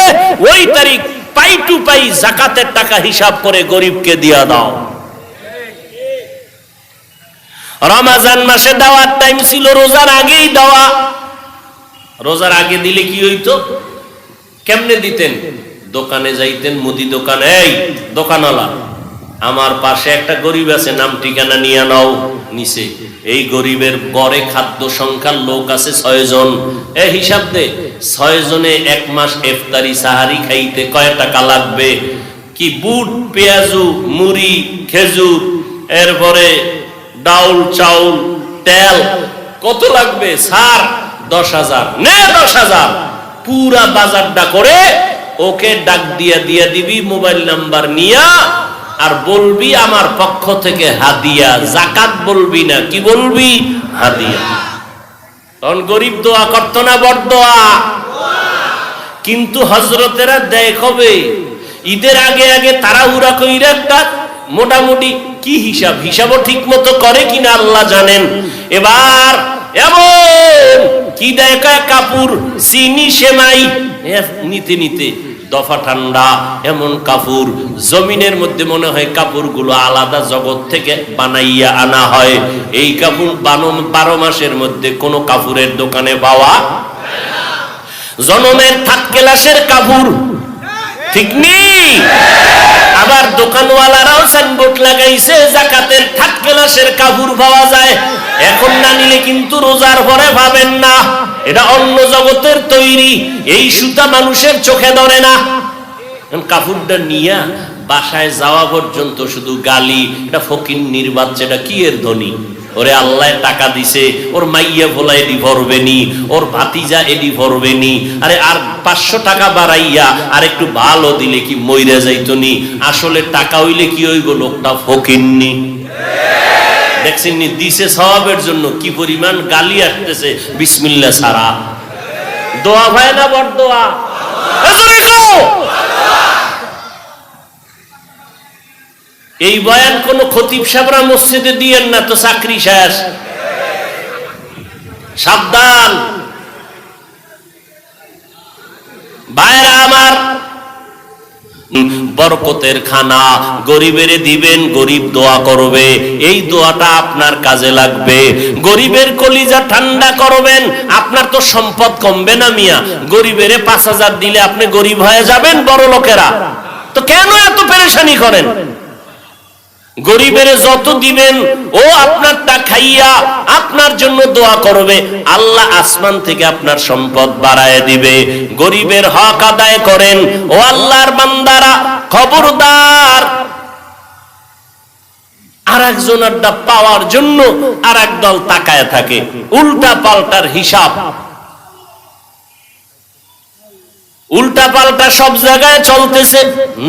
ওই তারিখ পাই টু পাই যাকাতের টাকা হিসাব করে গরিবকে দিয়া দাও। রমজান মাসে দেওয়ার টাইম ছিল রোজার আগেই দেওয়া। রোজার আগে দিলে কি হইতো? কেমনে দিতেন? দোকানে যাইতেন, মুদি দোকানে, এই দোকানওয়ালা, আমার পাশে একটা গরিব আছে, নাম ঠিকানা নিয়ে নাও। নিচে এই গরিবের গড়ে খাদ্য সংখ্যার লোক আছে 6 জন। এই হিসাব দে, 6 জনে 1 মাস ইফতারি সাহারি খাইতে কয় টাকা লাগবে? কি বুট, পেঁয়াজু, মুড়ি, খেজুর, এরপরে ডাউল, চাউল, তেল কত লাগবে? স্যার 10,000। নে 10,000। পুরা বাজারটা করে ওকে ডাক দিয়া দিয়া দিবি, মোবাইল নাম্বার নিয়া, আর বলবি আমার পক্ষ থেকে হাদিয়া। যাকাত বলবি না, কি বলবি? হাদিয়া। তখন গরিব দোয়া করতো না, বড় দোয়া। কিন্তু হযরতেরা দেয় কবে? ঈদের আগে আগে তাড়াহুড়া কইরা একটা মোটামুটি কি হিসাব, হিসাবও ঠিক মতো করে কিনা আল্লাহ জানেন। এবার এমন কি দেয়, কাপড়, চিনি, সেমাই, নিতে নিতে দফা ঠান্ডা। এমন কাপড় জমিনের মধ্যে মনে হয় কাপড়গুলো আলাদা জগৎ থেকে বানাইয়া আনা হয়। এই কাপড় 12 মাসের মধ্যে কোনো কাপড়ের দোকানে পাওয়া জনমের থার্ড ক্লাসের কাপড়, ঠিক নেই। আবার দোকানওয়ালারাও সাইনবোর্ড লাগাইছে যাকাতের থার্ড ক্লাসের কাপড় পাওয়া যায়। এখন না নিলে কিন্তু রোজার পরে পাবেন না, এটা অন্য জগতের তৈরি। এই সুতা মানুষের চোখে ধরে না। কাপড়টা নিয়া বাসায় যাওয়া পর্যন্ত শুধু গালি, এটা ফকিন্নির বাচ্চা, এটা কি এর ধনী, ওরে আল্লাহ টাকা দিছে, ওর মাইয়া ভোলা এডি ভরবেনি, ওর ভাতিজা এডি ভরবেনি। আরে আর 500 টাকা বাড়াইয়া আর একটু ভালো দিলে কি মইরা যাইতনি? আসলে টাকা হইলে কি হইব? লোকটা ফকিন্নি। দেখছেন নি, দিছে সওয়াবের জন্য কি পরিমাণ গালি আসতেছে বিসমিল্লাহ ছাড়া। দোয়া হয় না, বড় দোয়া। এই বয়ান কোন খতিব সাহেবরা মসজিদে দিয়েন না তো, চাকরি শেষ। সাবধান। ভাইরা আমার, বরকতের খানা গরিবের দিবেন, গরিব দোয়া করবে, এই দোয়াটা আপনার কাজে লাগবে। গরিবের কলিজা ঠান্ডা করবেন। আপনার তো সম্পদ কমবে না মিয়া, গরিবের 5,000 দিলে আপনি গরিব হয়ে যাবেন বড় লোকেরা, তো কেন এত পেরেশানি করেন? গরিবের যত দিবেন ও আপনারটা খাইয়া আপনার জন্য দোয়া করবে, আল্লাহ আসমান থেকে আপনার সম্পদ বাড়ায় দিবে। গরিবের হক আদায় করেন ও আল্লাহর বান্দারা, খবরদার আরেকজনেরটা পাওয়ার জন্য আরেক দল তাকায় থাকে, উল্টা পাল্টার হিসাব, উল্টা পাল্টা সব জায়গায় চলতেছে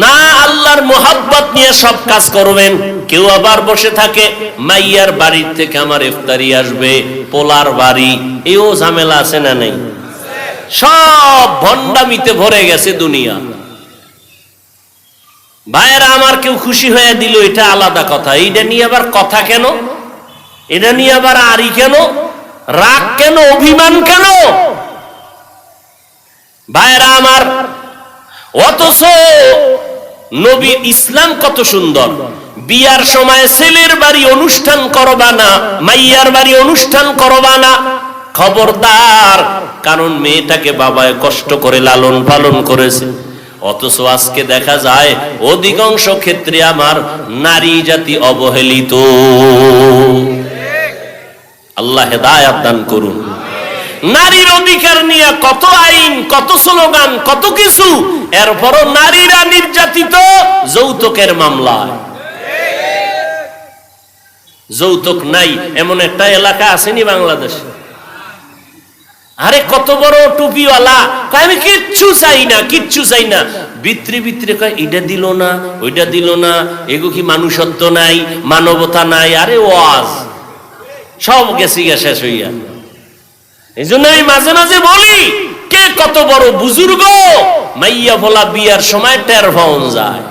না। আল্লাহর মোহাব্বত নিয়ে সব কাজ করবেন। কেউ আবার বসে থাকে, মাইয়ার বাড়ির থেকে আমার ইফতারি আসবে, পোলার বাড়ি, এও ঝামেলা আছে না নেই? সব ভণ্ডামিতে ভরে গেছে দুনিয়া। ভাইয়েরা আমার, কেউ খুশি হয়ে দিল এটা আলাদা কথা, এইটা নিয়ে আবার কথা কেন? এটা নিয়ে আবার আড়ি কেন? রাগ কেন? অভিমান কেন? ভাইরা আমার, অথচ নবীর ইসলাম কত সুন্দর। বিয়ার সময় ছেলের বাড়ি অনুষ্ঠান করবা না, মাইয়ার বাড়ি অনুষ্ঠান করবা না, খবরদার, কারণ মেয়েটাকে বাবায় কষ্ট করে লালন পালন করেছে। অথচ আজকে দেখা যায় অধিকাংশ ক্ষেত্রে আমার নারী জাতি অবহেলিত। আল্লাহ হেদায়েত দান করুন। নারীর অধিকার নিয়ে কত আইন, কত স্লোগান, কত কিছু, এরপরও নারীরা নির্যাতিত যৌতুকের মামলায়। যৌতুক নাই এমন একটা এলাকা আসেনি বাংলাদেশে? আরে কত বড় টুপিওয়ালা, আমি কিচ্ছু চাই না, কিচ্ছু চাই না, ভিতরে ভিতরে কয় এটা দিল না, ওইটা দিল না, এগো কি মানুষত্ব নাই, মানবতা নাই? আরে ওয়াজ সব গেছি গা শেষ হইয়া। এই জন্য আমি মাঝে মাঝে বলি, কে কত বড় বুজুর্গ, মাইয়া ভোলা বিয়ার সময় টের পাওয়া যায়।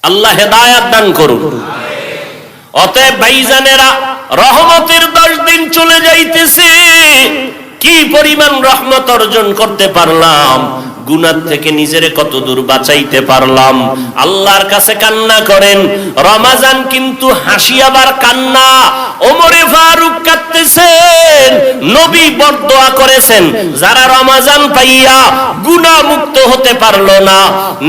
আল্লাহ হেদায়েত দান করুন। অতএব ভাইজানেরা, রহমতের 10 দিন চলে যাইতেছে, কি পরিমাণ রহমত অর্জন করতে পারলাম, গুনাহ থেকে নিজেরে কত দূর বাঁচাইতে পারলাম। আল্লাহর কাছে কান্না করেন। রমাজান কিন্তু হাসি আবার কান্না। ওমরে ফারুক কাঁদতেছেন, নবী বরদোয়া করেছেন, যারা রমাজান পাইয়া গুনাহ মুক্ত হতে পারলো না,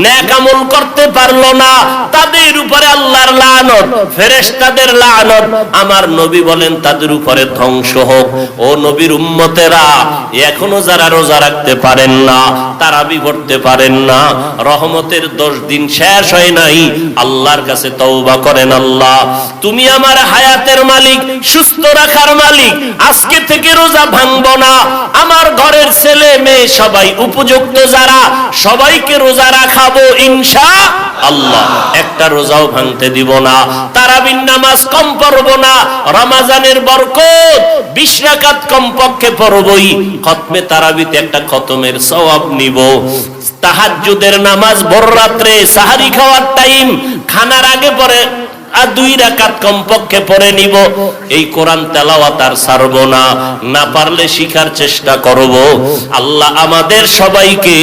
নেক আমল করতে পারলো না, তাদের উপরে আল্লাহর লানত, ফেরেশতাদের লানত। আমার নবী বলেন তাদের উপরে ধ্বংস হোক। ও নবীর উম্মতেরা, এখনো যারা রোজা রাখতে পারেন না, তারাবি পড়তে পারেন না, রহমতের 10 দিন শেষ হয় নাই, আল্লাহর কাছে তওবা করেন। আল্লাহ, তুমি আমার হায়াতের মালিক, সুস্থ রাখার মালিক, আজকে থেকে রোজা ভাঙবো না। আমার ঘরের ছেলে মেয়ে সবাই উপযুক্ত যারা, সবাইকে রোজা রাখাবো ইনশাআল্লাহ। একটা রোজাও ভাঙতে দিব না, তারাবির নামাজ কম পড়বো না, রমজানের বরকত 20 রাকাত কমপক্ষে পড়বই, খতমে তারাবিতে একটা খতমের সওয়াব নিব, তাহাজ্জুদের নামাজ ভোর রাত্রে সাহারি খাওয়ার টাইম খানার আগে পরে আর 2 রাকাত কমপক্ষে পড়ে নিব। এই কোরআন তেলাওয়াত আর ছাড়বো না, না পারলে শিখার চেষ্টা করব। আল্লাহ আমাদের সবাইকে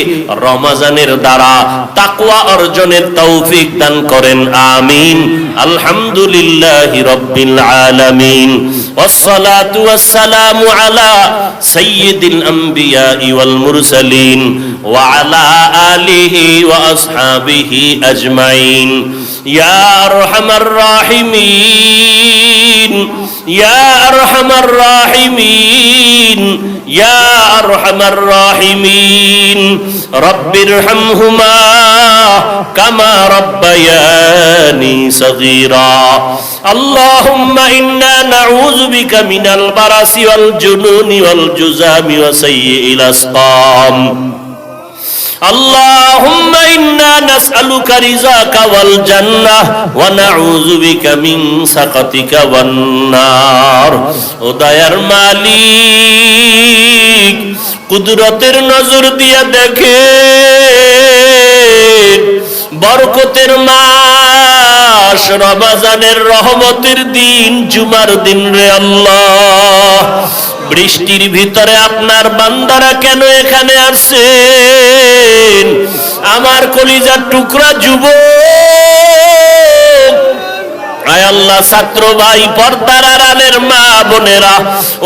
রমজানের দ্বারা তাকওয়া অর্জনের তৌফিক দান করেন, আমিন। আলহামদুলিল্লাহি রাব্বিল আলামিন, ওয়াসসালাতু ওয়াসসালামু আলা সাইয়্যিদিল আমবিয়া ওয়াল মুরসালিন ওয়া আলা আলিহি ওয়া আসহাবিহি আজমাইন। ইয়া আরহামার রাহিমিন, ইয়া আরহামার রাহিমিন, ইয়া আরহামার রাহিমিন, রব্বিরহামহুমা কামা রাব্বায়ানি সগীরা। আল্লাহুম্মা ইন্না নাউযু বিকা মিনাল বারাসি ওয়াল জুনুনি ওয়াল জুযামি ওয়া সাইয়্যিল আসকাম। اللهم إنا نسألك رضاك والجنة ونعوذ بك من سخطك والنار। ও দয়ার মালিক, কুদরতের নজর দিয়ে দেখেন, বরকতের মাস রমজানের রহমতের দিন, জুমার দিন রে আল্লাহ, বৃষ্টির ভিতরে আপনার বান্দারা কেন এখানে আসছেন? আমার কলিজার টুকরা যুবক, আয় আল্লাহ, ছাত্র ভাই, পর্দার আড়ালের মা বোনেরা,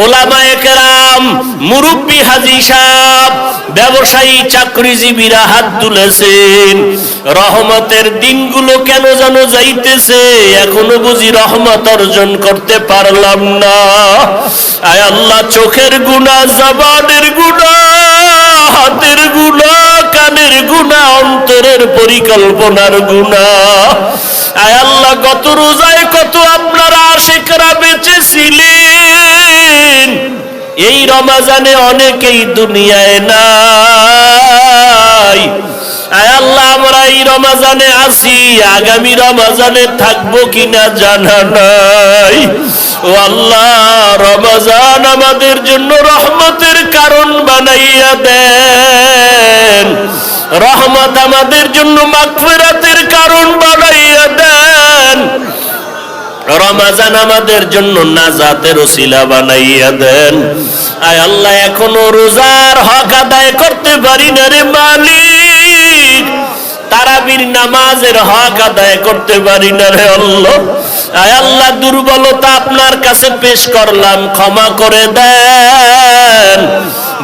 ওলামায়ে কেরাম, মুরব্বী হাজী সাহেব, ব্যবসায়ী চাকরিজীবীরা হাত তুলেছেন। রহমতের দিনগুলো কেন যেন যাইতেছে, এখনো বুঝি রহমত অর্জন করতে পারলাম না। আয় আল্লাহ, চোখের গুনাহ, জবানের গুনাহ, হাতের গুনাহ, কানের গুনাহ, অন্তরের পরিকল্পনার গুনাহ। আয় আল্লাহ, গত রোজায় কত আপনারা আশিকরা বেঁচেছিলেন, এই রমজানে অনেকেই দুনিয়ায় নাই। আয় আল্লাহ, আমরা এই রমজানে আছি, আগামী রমজানে থাকবো কিনা জানা নাই। ও আল্লাহ, রমজান আমাদের জন্য রহমতের কারণ বানাইয়া দেন, রহমত আমাদের জন্য মাগফিরাতের কারণ বানাইয়া দেন, রমজান আমাদের জন্য নাজাতের ওসিলা বানাইয়া দেন। আয় আল্লাহ, এখনো রোজার হক আদায় করতে পারি না রে মালিক, তারাবির নামাজের হক আদায় করতে পারি না রে আল্লাহ। আয় আল্লাহ, দুর্বলতা আপনার কাছে পেশ করলাম, ক্ষমা করে দেন।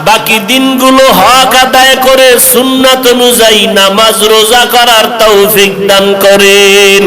বাকি দিনগুলো হক আদায় করে সুন্নাত অনুযায়ী নামাজ রোজা করার তৌফিক দান করেন।